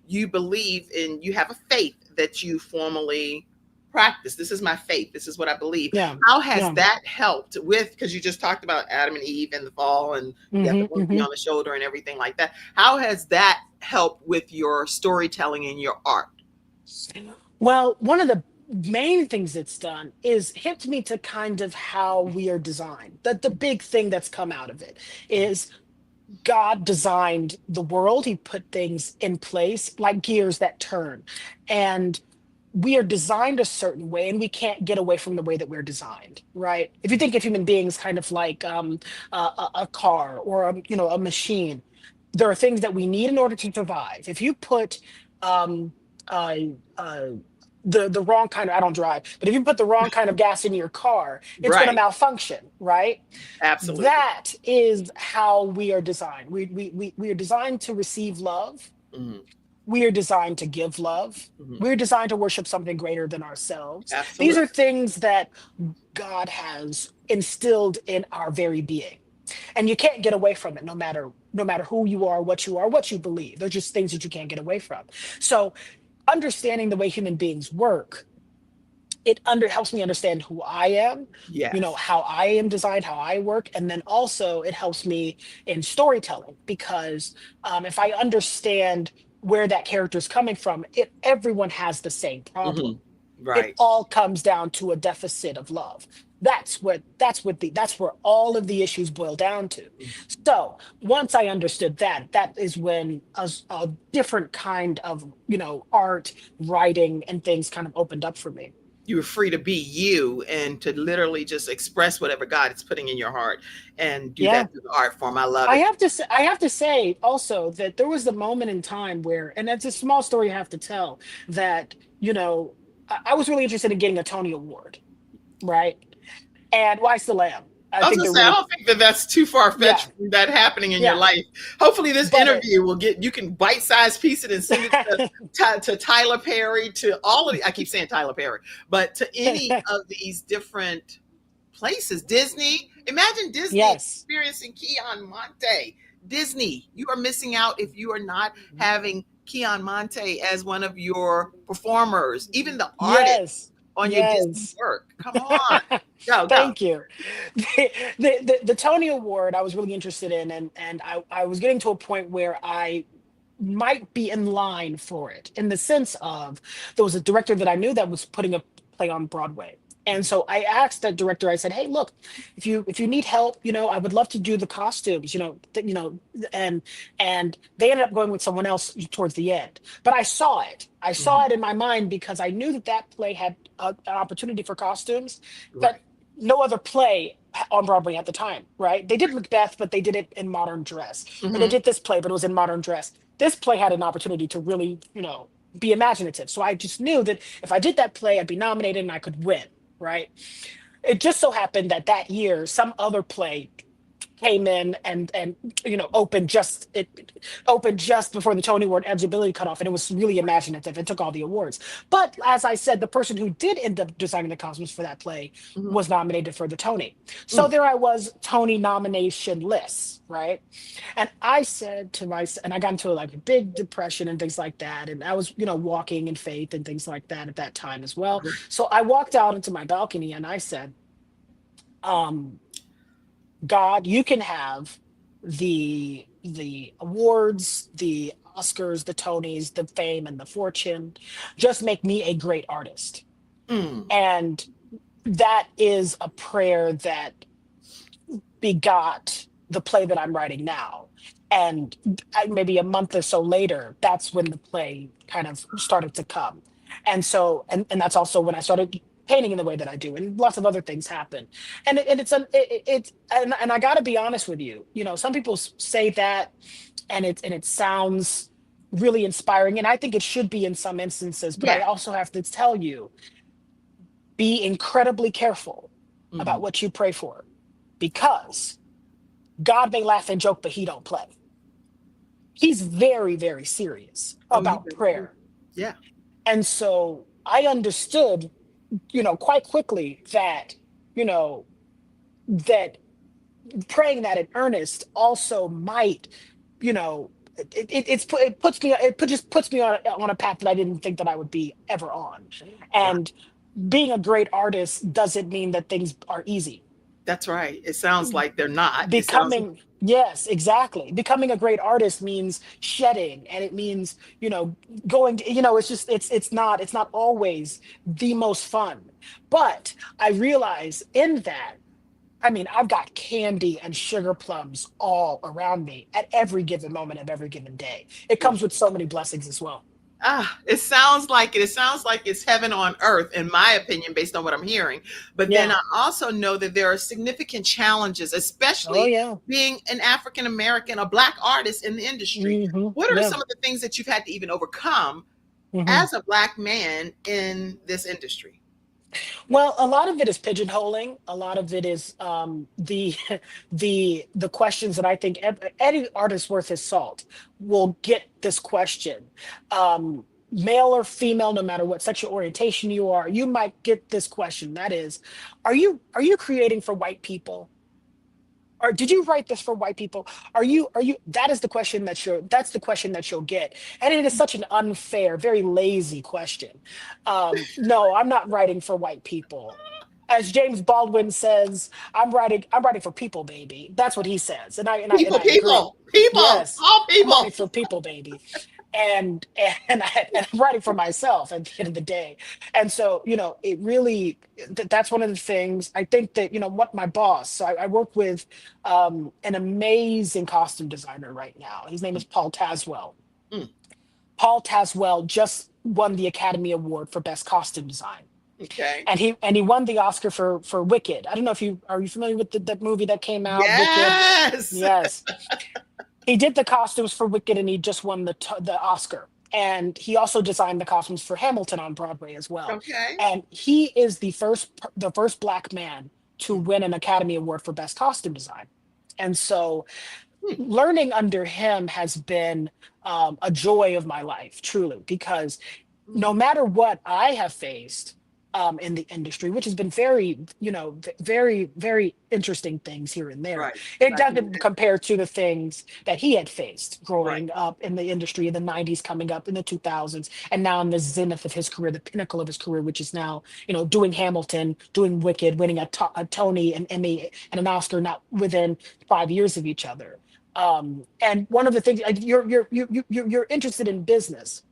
you believe in, you have a faith that you formally practice. This is my faith. This is what I believe. Yeah. How has Yeah. that helped with, because you just talked about Adam and Eve and the fall and you have the monkey on the shoulder and everything like that. How has that helped with your storytelling and your art? Well, one of the main things it's done is hit me to kind of how we are designed. That the big thing that's come out of it is God designed the world. He put things in place like gears that turn. And we are designed a certain way, and we can't get away from the way that we're designed, right? If you think of human beings kind of like a car or a machine, there are things that we need in order to survive. If you put um, uh, uh, the wrong kind of, I don't drive, but if you put the wrong kind of gas in your car, it's going to Right. malfunction, right? Absolutely. That is how we are designed. We are designed to receive love. We are designed to give love. We're designed to worship something greater than ourselves. Absolutely. These are things that God has instilled in our very being. And you can't get away from it, no matter who you are, what you believe. They're just things that you can't get away from. So understanding the way human beings work, it helps me understand who I am, Yes. how I am designed, how I work. And then also it helps me in storytelling, because if I understand where that character is coming from, everyone has the same problem. Right. It all comes down to a deficit of love. That's where all of the issues boil down to. So once I understood that is when a different kind of art, writing, and things kind of opened up for me. You were free to be you and to literally just express whatever God is putting in your heart and do that through the art form. I love it. I have to say also that there was the moment in time where, and it's a small story I have to tell, that I was really interested in getting a Tony Award, right? And I still am. I don't think that that's too far-fetched from that happening in your life. Hopefully this interview will you can bite-sized piece it and send it to Tyler Perry, to all of I keep saying Tyler Perry, but to any of these different places. Disney, imagine Disney experiencing Keyon Monté. Disney, you are missing out if you are not having Keyon Monté as one of your performers, even the artists on your Disney work. Come on. Go. Thank you. The Tony Award I was really interested in, and I was getting to a point where I might be in line for it, in the sense of there was a director that I knew that was putting a play on Broadway. And so I asked that director, I said, hey, look, if you need help, I would love to do the costumes, and they ended up going with someone else towards the end. But I saw it. I saw it in my mind, because I knew that play had an opportunity for costumes, but no other play on Broadway at the time, right? They did Macbeth, but they did it in modern dress. And they did this play, but it was in modern dress. This play had an opportunity to really, be imaginative. So I just knew that if I did that play, I'd be nominated and I could win. Right. It just so happened that year, some other play came in and opened just before the Tony Award eligibility cutoff, and it was really imaginative. It took all the awards. But as I said, the person who did end up designing the costumes for that play was nominated for the Tony. So there I was, Tony nomination lists, right? And I said to myself, and I got into like a big depression and things like that, and I was walking in faith and things like that at that time as well. So I walked out into my balcony and I said, God, you can have the awards, the Oscars, the Tonys, the fame, and the fortune. Just make me a great artist. And that is a prayer that begot the play that I'm writing now. And maybe a month or so later, that's when the play kind of started to come. And so, and that's also when I started painting in the way that I do, and lots of other things happen. And and I got to be honest with you. Some people say that, and it sounds really inspiring, and I think it should be in some instances. But I Yeah. also have to tell you, be incredibly careful about what you pray for, because God may laugh and joke, but he don't play. He's very, very serious about prayer. Yeah. And so I understood, quite quickly that, that praying that in earnest also might, it just puts me on a path that I didn't think that I would be ever on. And being a great artist doesn't mean that things are easy. That's right. It sounds like they're not. Yes, exactly. Becoming a great artist means shedding, and it means, going to, it's not always the most fun. But I realize in that, I mean, I've got candy and sugar plums all around me at every given moment of every given day. It comes with so many blessings as well. It sounds like it. It sounds like it's heaven on earth, in my opinion, based on what I'm hearing. But then I also know that there are significant challenges, especially being an African American, a Black artist in the industry. What are some of the things that you've had to even overcome as a Black man in this industry? Well, a lot of it is pigeonholing. A lot of it is the questions that I think any artist worth his salt will get this question. Male or female, no matter what sexual orientation you are, you might get this question. That is, are you creating for white people? Or did you write this for white people? That's the question that you'll get. And it is such an unfair, very lazy question. No, I'm not writing for white people. As James Baldwin says, I'm writing for people, baby. That's what he says. And I agree. People, yes, all people. I'm writing for people, baby. And I'm writing for myself at the end of the day. And so, it really, that's one of the things I think that, what my boss, so I work with an amazing costume designer right now. His name is Paul Tazwell. Paul Tazwell just won the Academy Award for Best Costume Design. Okay. And he won the Oscar for Wicked. I don't know if are you familiar with that movie that came out? Yes. Wicked? Yes. He did the costumes for Wicked, and he just won the Oscar. And he also designed the costumes for Hamilton on Broadway as well. Okay. And he is the first Black man to win an Academy Award for Best Costume Design. And so learning under him has been a joy of my life, truly, because no matter what I have faced in the industry, which has been very, very, very interesting things here and there. Right. It doesn't compare to the things that he had faced growing up in the industry in the 90s, coming up in the 2000s, and now in the zenith of his career, the pinnacle of his career, which is now, doing Hamilton, doing Wicked, winning a Tony, an Emmy, and an Oscar, not within 5 years of each other. And one of the things, you're interested in business.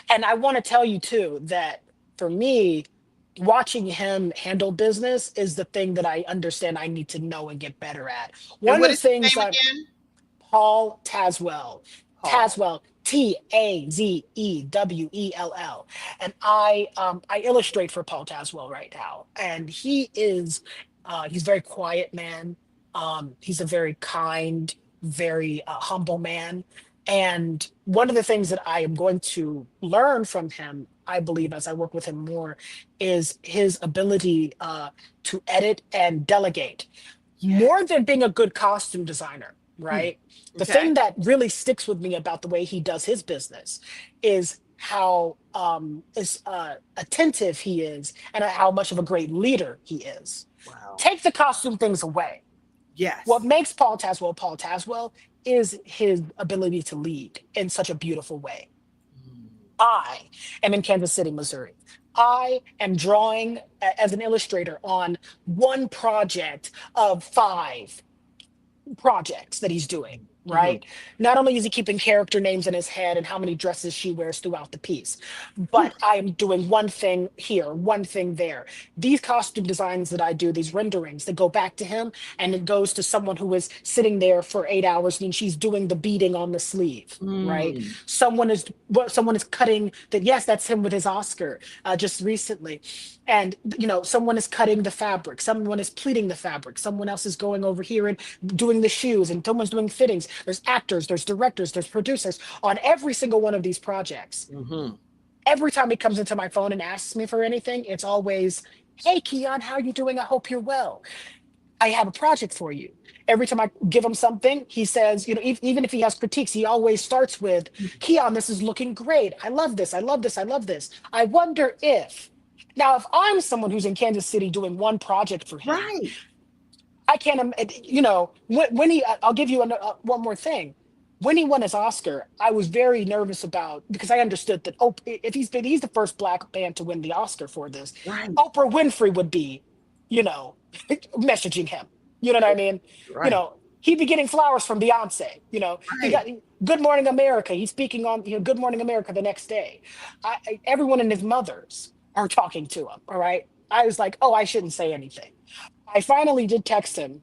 And I want to tell you too, that for me, watching him handle business is the thing that I understand I need to know and get better at. One of the things again? Paul Tazwell. Tazwell, Tazewell. And I illustrate for Paul Tazwell right now. And he is he's a very quiet man. He's a very kind, very humble man. And one of the things that I am going to learn from him, I believe, as I work with him more, is his ability to edit and delegate. More than being a good costume designer, right? The thing that really sticks with me about the way he does his business is how attentive he is, and how much of a great leader he is. Wow. Take the costume things away. Yes. What makes Paul Tazwell is his ability to lead in such a beautiful way. I am in Kansas City, Missouri. I am drawing as an illustrator on one project of 5 projects that he's doing. right? Not only is he keeping character names in his head and how many dresses she wears throughout the piece, but I am doing one thing here, one thing there. These costume designs that I do, these renderings that go back to him, and it goes to someone who is sitting there for 8 hours and she's doing the beading on the sleeve, right? Someone is cutting that. Yes, that's him with his Oscar just recently. And someone is cutting the fabric, someone is pleating the fabric, someone else is going over here and doing the shoes, and someone's doing fittings. There's actors, there's directors, there's producers on every single one of these projects. Every time he comes into my phone and asks me for anything, it's always, "Hey, Keyon, how are you doing? I hope you're well. I have a project for you." Every time I give him something, he says, even if he has critiques, he always starts with, "Keyon, this is looking great. I love this. I love this. I love this. I wonder if." Now, if I'm someone who's in Kansas City doing one project for him, I can't, when he, I'll give you one more thing. When he won his Oscar, I was very nervous because I understood that if he's the first Black man to win the Oscar for this, Oprah Winfrey would be, messaging him. You know what I mean? He'd be getting flowers from Beyonce. He got Good Morning America. He's speaking on Good Morning America the next day. Everyone and his mothers are talking to him. All right. I was like, oh, I shouldn't say anything. I finally did text him,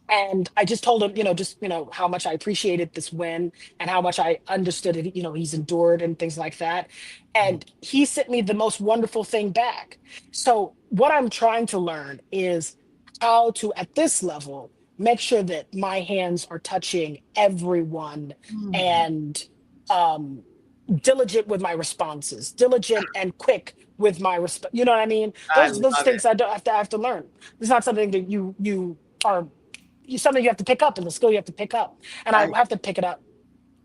and I just told him, how much I appreciated this win and how much I understood it. He's endured and things like that. And he sent me the most wonderful thing back. So what I'm trying to learn is how to, at this level, make sure that my hands are touching everyone and diligent with my responses, diligent and quick with my response. You know what I mean? Those things I have to learn. It's not something that you are. Something you have to pick up, and the skill you have to pick up, and I have to pick it up.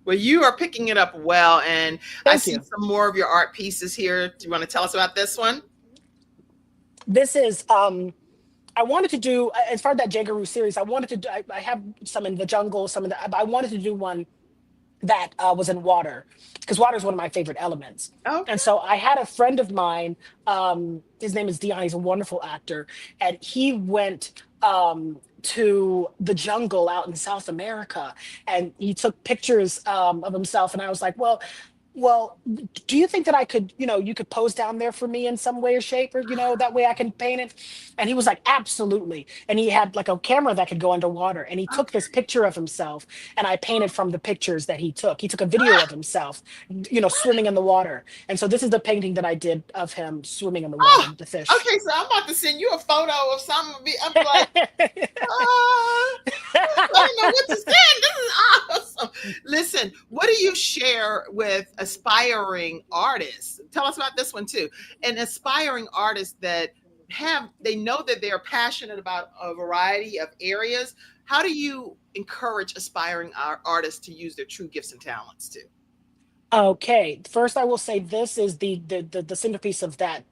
Well, you are picking it up well, and I see some more of your art pieces here. Do you want to tell us about this one? This is I wanted to do, as far as that Jangaroo series, I wanted to do, I have some in the jungle, some in the, I wanted to do one that was in water, because water is one of my favorite elements. And so I had a friend of mine, his name is Dion, he's a wonderful actor, and he went to the jungle out in South America, and he took pictures of himself, and I was like, well, do you think that I could, you could pose down there for me in some way or shape, or, that way I can paint it? And he was like, absolutely. And he had like a camera that could go underwater, and he took this picture of himself, and I painted from the pictures that he took. He took a video of himself, swimming in the water. And so this is the painting that I did of him swimming in the water with the fish. Okay, so I'm about to send you a photo of something. I'm like, I don't know what to say. This is awesome. Listen, what do you share with aspiring artists? Tell us about this one too. And aspiring artists that they know that they're passionate about a variety of areas. How do you encourage aspiring artists to use their true gifts and talents too? Okay, first I will say this is the centerpiece of that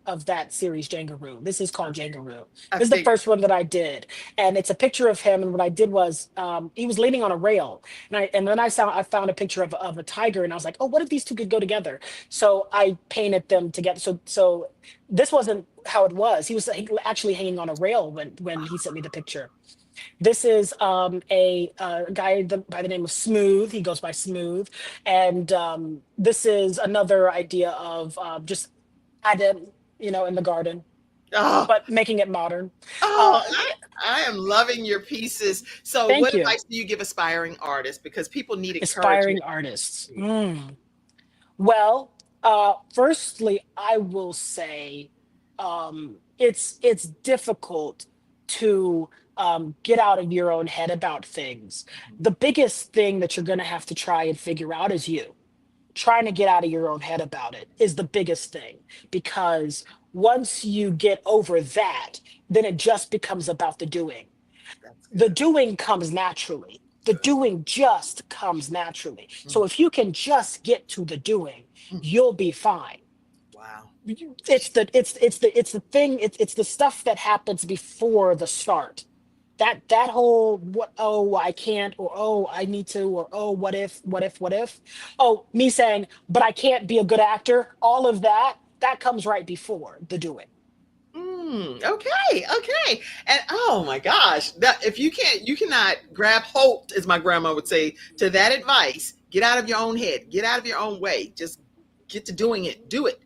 series, Jangaroo. This is called Jangaroo. This is the first one that I did, and it's a picture of him. And what I did was he was leaning on a rail, and then I found a picture of a tiger, and I was like, oh, what if these two could go together? So I painted them together. So this wasn't how it was. He was actually hanging on a rail when he sent me the picture. This is a guy by the name of Smooth. He goes by Smooth. And this is another idea of just Adam, in the garden, but making it modern. I am loving your pieces. So what advice do you give aspiring artists? Because people need encouragement. Aspiring artists. Well, firstly, I will say it's difficult to get out of your own head about things. The biggest thing that you're going to have to try and figure out is you. Trying to get out of your own head about it is the biggest thing, because once you get over that, then it just becomes about the doing. The doing comes naturally. The doing just comes naturally. So if you can just get to the doing, you'll be fine. Wow. It's the thing. It's the stuff that happens before the start. That whole I can't, or I need to, or what if, me saying, but I can't be a good actor, all of that comes right before the doing. Okay. And oh my gosh, that if you cannot grab hold, as my grandma would say, to that advice. Get out of your own head. Get out of your own way. Just get to doing it. Do it.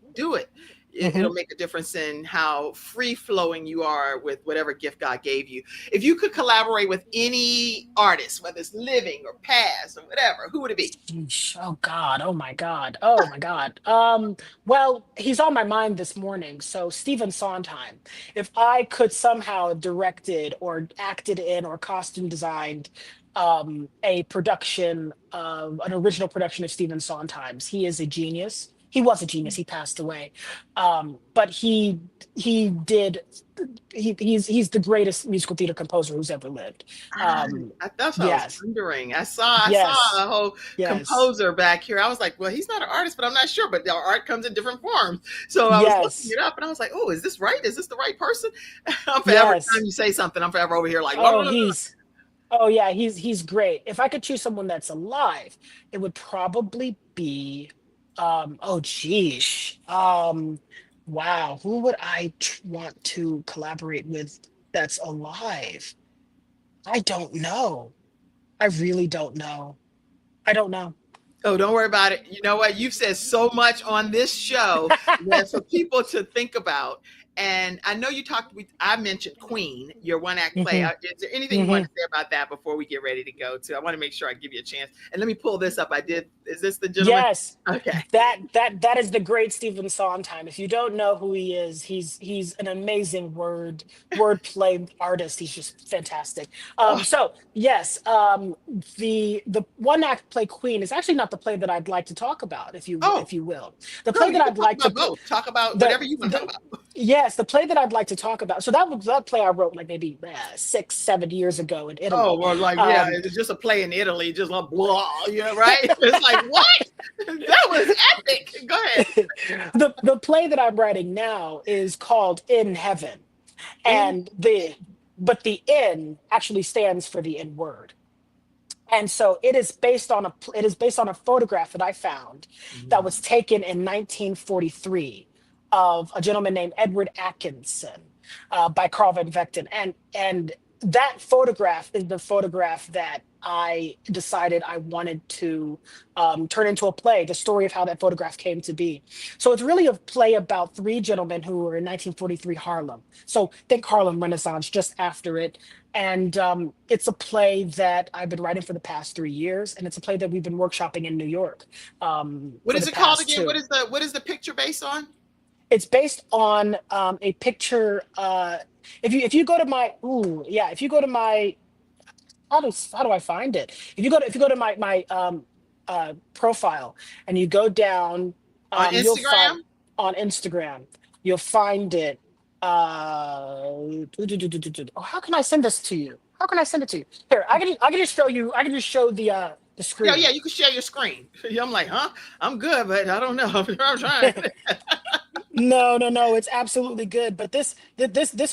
It'll make a difference in how free flowing you are with whatever gift God gave you. If you could collaborate with any artist, whether it's living or past or whatever, who would it be? Oh God. Oh my God. Oh my God. Well, he's on my mind this morning. So Stephen Sondheim. If I could somehow have directed or acted in or costume designed a production of an original production of Stephen Sondheim's, he is a genius. He was a genius. He passed away, but he's the greatest musical theater composer who's ever lived. That's what I was Yes, wondering. I saw yes, a whole yes, composer back here. I was like, well, he's not an artist, but I'm not sure. But the art comes in different forms. So I was looking yes, it up, and I was like, oh, is this right? Is this the right person? I'm forever. yes. Time you say something, I'm forever over here like, Oh, oh yeah, he's great. If I could choose someone that's alive, it would probably be oh geez. Wow, who would I want to collaborate with that's alive? I don't know. I really don't know. I don't know. Oh, don't worry about it. You know what? You've said so much on this show that for people to think about. And I know I mentioned Queen, your one act play. Hmm. Is there anything you want Hmm. to say about that before we get ready to go to? I want to make sure I give you a chance. And let me pull this up. Is this the gentleman? Yes, Okay. that is the great Stephen Sondheim. If you don't know who he is, he's an amazing wordplay artist. He's just fantastic. Oh, So yes, the one act play Queen is actually not the play that I'd like to talk about, oh, if you will. The girl, play you that can I'd talk like to about both. Talk about the whatever you want to talk the about. yes, the play that I'd like to talk about. So that was that play I wrote like maybe 6, 7 years ago in Oh, Italy. well, like, yeah, Um, it's just a play in Italy, just like blah, yeah, right? It's like, what? That was epic. Go ahead. the play that I'm writing now is called In Heaven, In and the in actually stands for the in word. And so it is based on a photograph that I found that was taken in 1943 of a gentleman named Edward Atkinson by Carl Van Vechten, and that photograph is the photograph that I decided I wanted to turn into a play, the story of how that photograph came to be. So it's really a play about three gentlemen who were in 1943 Harlem. So think Harlem Renaissance just after it, and it's a play that I've been writing for the past 3 years, and it's a play that we've been workshopping in New York what for is the it called past again? two. What is the picture based on? It's based on a picture. If you go to my if you go to my how do I find it? If you go to my profile and you go down, On you'll find Instagram? on Instagram, you'll find it. Oh, how can I send this to you? How can I send it to you? Here, I can just show you. I can just show the Yeah, screen. yeah, you can share your screen. I'm like, huh? I'm good, but I don't know. I'm trying. No. It's absolutely good. But this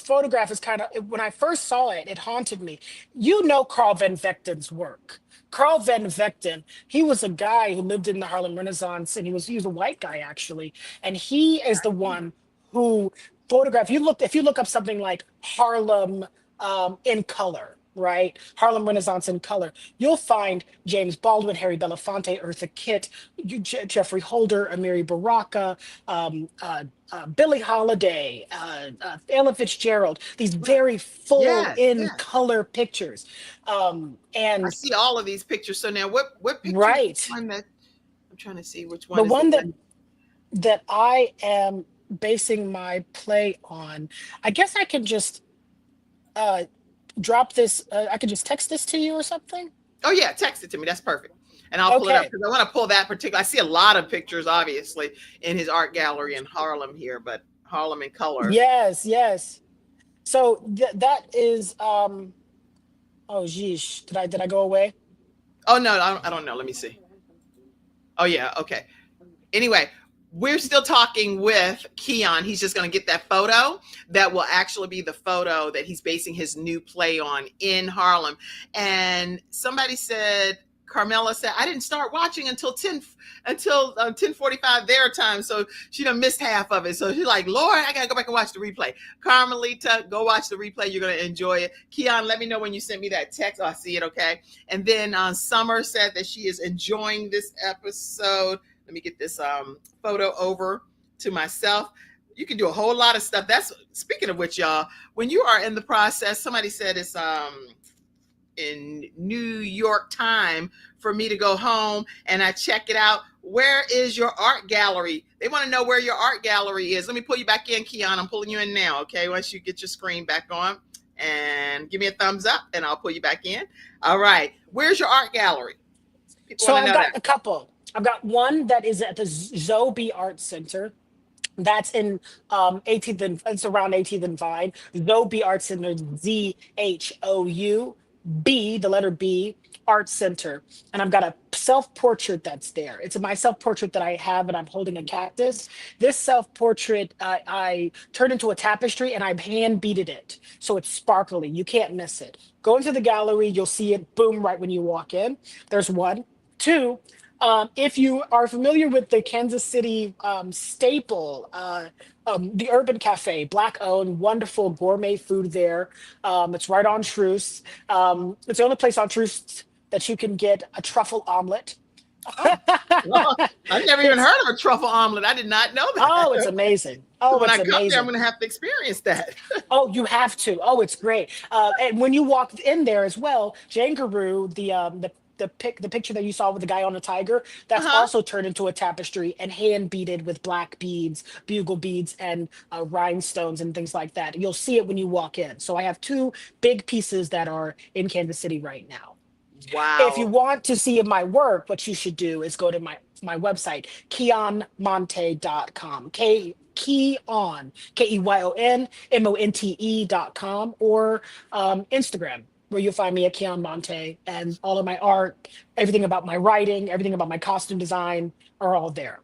photograph is kind of, when I first saw it, it haunted me. You know Carl Van Vechten's work. Carl Van Vechten, he was a guy who lived in the Harlem Renaissance, and he was a white guy actually, and he is the one who photographed. If you look up something like Harlem in color. Right, Harlem Renaissance in color. You'll find James Baldwin, Harry Belafonte, Eartha Kitt, Jeffrey Holder, Amiri Baraka, Billie Holiday, Ella Fitzgerald, these very full Yes, in yes. color pictures. I And see all of these pictures. So now what picture is the right, one that I'm trying to see which the one is the one one? that I am basing my play on, I guess I can just uh, drop this, I could just text this to you or something. Oh yeah, text it to me. That's perfect. And I'll pull it up Okay. because I want to pull that particular. I see a lot of pictures, obviously, in his art gallery in Harlem here, but Harlem in color. Yes. So that is oh geez, did I go away? Oh no, I don't know. Let me see. Oh yeah, okay. Anyway, we're still talking with Keyon. He's just going to get that photo that will actually be the photo that he's basing his new play on in Harlem. And somebody said Carmela said, I didn't start watching until 10:45 their time. So she done missed half of it. So she's like, Lord, I got to go back and watch the replay. Carmelita, go watch the replay. You're going to enjoy it. Keyon, let me know when you send me that text. Oh, I see it. Okay. And then Summer said that she is enjoying this episode. Let me get this photo over to myself. You can do a whole lot of stuff. That's speaking of which, y'all, when you are in the process, somebody said it's in New York time for me to go home and I check it out. Where is your art gallery? They want to know where your art gallery is. Let me pull you back in, Keyon. I'm pulling you in now. Okay. Once you get your screen back on, and give me a thumbs up and I'll pull you back in. All right. Where's your art gallery? So I've got a couple. I've got one that is at the Zobe Art Center. That's in 18th and it's around 18th and Vine. Zobe Art Center, ZHOUB, the letter B, Art Center. And I've got a self-portrait that's there. It's my self-portrait that I have, and I'm holding a cactus. This self-portrait I turned into a tapestry, and I've hand beaded it. So it's sparkly. You can't miss it. Go into the gallery. You'll see it, boom, right when you walk in. There's one. Two, if you are familiar with the Kansas City staple, the Urban Cafe, Black-owned, wonderful gourmet food there. It's right on Troost. It's the only place on Troost that you can get a truffle omelet. Oh, well, I've never even heard of a truffle omelet. I did not know that. Oh, it's amazing. Oh, so when it's I come amazing. there, I'm going to have to experience that. Oh, you have to. Oh, it's great. And when you walk in there as well, Jangaroo, the picture that you saw with the guy on the tiger, that's also turned into a tapestry and hand beaded with black beads, bugle beads, and rhinestones and things like that. You'll see it when you walk in. So I have two big pieces that are in Kansas City right now. Wow. If you want to see my work, what you should do is go to my website, KeyonMonté.com. Keyon, KeyonMonte.com, or Instagram, where you'll find me at Keyon Monté, and all of my art, everything about my writing, everything about my costume design are all there.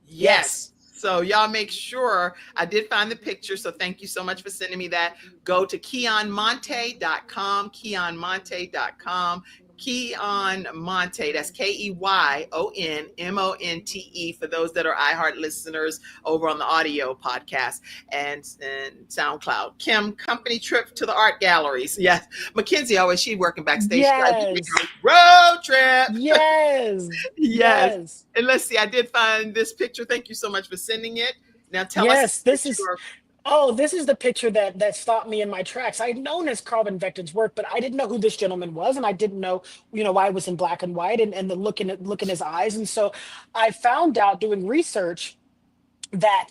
Yes. So y'all make sure, I did find the picture. So thank you so much for sending me that. Go to KeyonMonté.com, KeyonMonté.com. Keyon Monté, that's KeyonMonte for those that are iHeart listeners over on the audio podcast and SoundCloud. Kim, company trip to the art galleries. Yes. Mackenzie always, she working backstage. Yes. Road trip. Yes. Yes. And let's see, I did find this picture. Thank you so much for sending it. Now tell us. This is the picture that stopped me in my tracks. I had known as Carl Van Vechten's work, but I didn't know who this gentleman was, and I didn't know, why it was in black and white, and the look in his eyes. And so I found out doing research that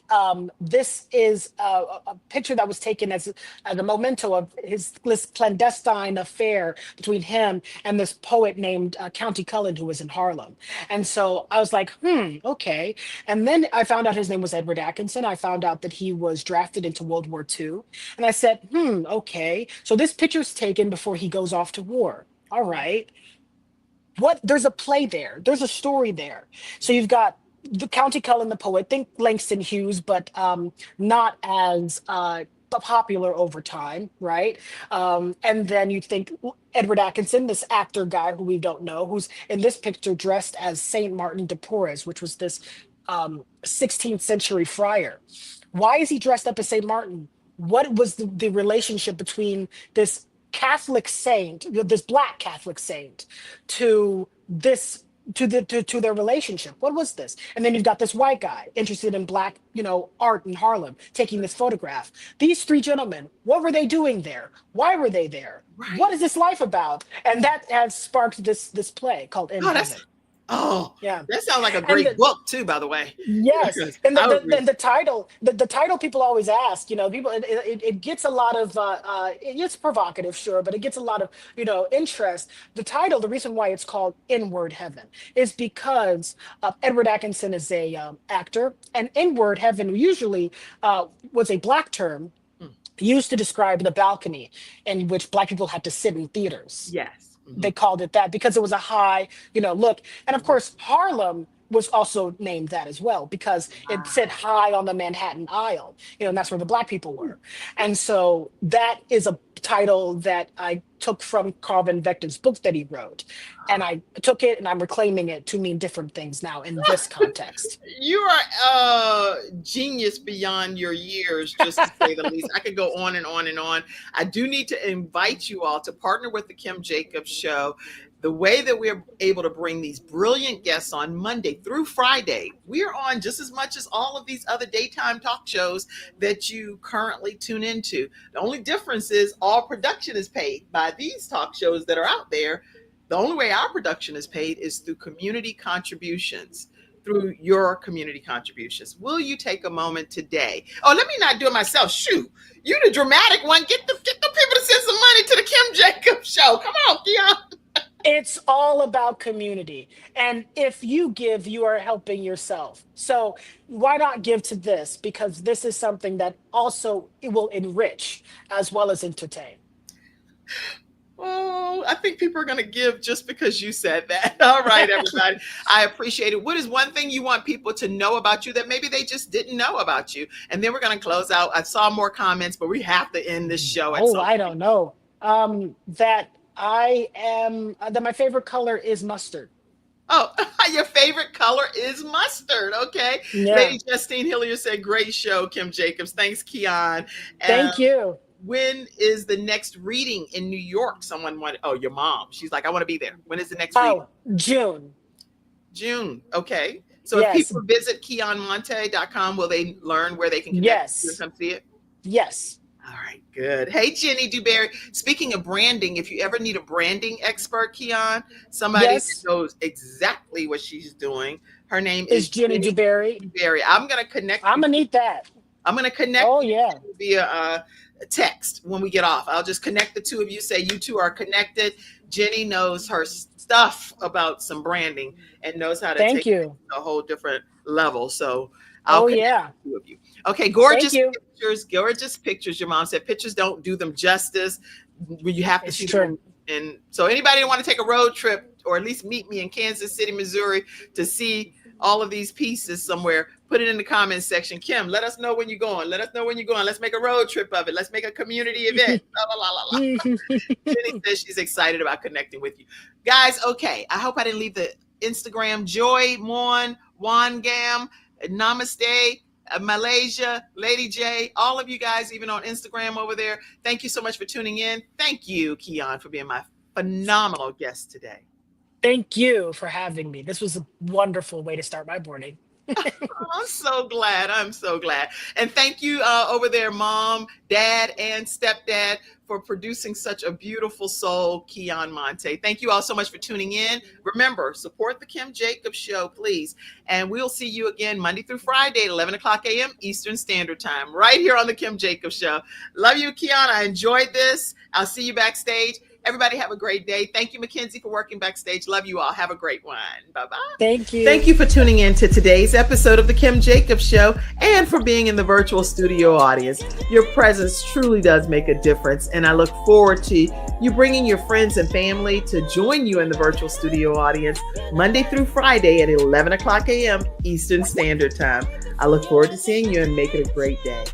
this is a picture that was taken as a memento of this clandestine affair between him and this poet named County Cullen, who was in Harlem. And so I was like, okay. And then I found out his name was Edward Atkinson. I found out that he was drafted into World War II. And I said, okay. So this picture's taken before he goes off to war. All right. There's a play there. There's a story there. So you've got the County Cullen, the poet, think Langston Hughes, but not as popular over time, right? And then you think Edward Atkinson, this actor guy who we don't know, who's in this picture dressed as Saint Martin de Porres, which was this 16th century friar. Why is he dressed up as Saint Martin? What was the relationship between this Catholic saint, this Black Catholic saint, to their relationship? What was this? And then you've got this white guy interested in Black, art in Harlem, taking this photograph. These three gentlemen, what were they doing there? Why were they there? Right. What is this life about? And that has sparked this play called In Heaven. Yeah, that sounds like a great book too, by the way. Yes, and the title, the title, people always ask, people, it gets a lot of, it's provocative, sure, but it gets a lot of, interest. The title, the reason why it's called Inward Heaven is because Edward Atkinson is a actor, and inward heaven usually was a Black term used to describe the balcony in which Black people had to sit in theaters. Yes. They called it that because it was a high, look. And of course, Harlem was also named that as well, because it said high on the Manhattan aisle, and that's where the Black people were. And so that is a title that I took from Carl Van Vechten's book that he wrote. And I took it and I'm reclaiming it to mean different things now in this context. You are a genius beyond your years, just to say the least. I could go on and on and on. I do need to invite you all to partner with the Kim Jacobs Show. The way that we're able to bring these brilliant guests on Monday through Friday, we're on just as much as all of these other daytime talk shows that you currently tune into. The only difference is all production is paid by these talk shows that are out there. The only way our production is paid is through community contributions, through your community contributions. Will you take a moment today? Oh, let me not do it myself. Shoot, you the dramatic one. Get the people to send some money to the Kim Jacobs Show. Come on, Keyon. It's all about community. And if you give, you are helping yourself. So why not give to this? Because this is something that also it will enrich as well as entertain. Oh, I think people are going to give just because you said that. All right, everybody. I appreciate it. What is one thing you want people to know about you that maybe they just didn't know about you? And then we're going to close out. I saw more comments, but we have to end this show. I don't know. That my favorite color is mustard. Oh, your favorite color is mustard. Okay. Yeah. Lady Justine Hillier said, great show, Kim Jacobs. Thanks, Keyon. Thank you. When is the next reading in New York? Someone wanted, your mom. She's like, I want to be there. When is the next reading? June. Okay. So if people visit KeyonMonté.com, will they learn where they can connect and come see it? Yes. All right, good. Hey, Jenny Dewberry. Speaking of branding, if you ever need a branding expert, Keyon, somebody that knows exactly what she's doing. Her name is Jenny Dewberry. I'm going to connect. I'm going to need that. I'm going to connect via text when we get off. I'll just connect the two of you, say you two are connected. Jenny knows her stuff about some branding and knows how to take it to a whole different level. So I'll connect the two of you. Okay, gorgeous pictures. Your mom said pictures don't do them justice. You have to see them. And so anybody that want to take a road trip or at least meet me in Kansas City, Missouri to see all of these pieces somewhere, put it in the comments section. Kim, let us know when you're going. Let's make a road trip of it. Let's make a community event. Jenny says she's excited about connecting with you. Guys, okay. I hope I didn't leave the Instagram. Joy, Mon, Wangam, Namaste, Malaysia, Lady J, all of you guys, even on Instagram over there. Thank you so much for tuning in. Thank you, Keyon, for being my phenomenal guest today. Thank you for having me. This was a wonderful way to start my morning. I'm so glad. And thank you over there, Mom, Dad, and Stepdad, for producing such a beautiful soul, Keyon Monté. Thank you all so much for tuning in. Remember, support the Kim Jacobs Show, please. And we'll see you again Monday through Friday at 11 o'clock a.m. Eastern Standard Time, right here on the Kim Jacobs Show. Love you, Keyon. I enjoyed this. I'll see you backstage. Everybody have a great day. Thank you, Mackenzie, for working backstage. Love you all. Have a great one. Bye-bye. Thank you. Thank you for tuning in to today's episode of The Kim Jacobs Show and for being in the virtual studio audience. Your presence truly does make a difference, and I look forward to you bringing your friends and family to join you in the virtual studio audience Monday through Friday at 11 o'clock a.m. Eastern Standard Time. I look forward to seeing you and make it a great day.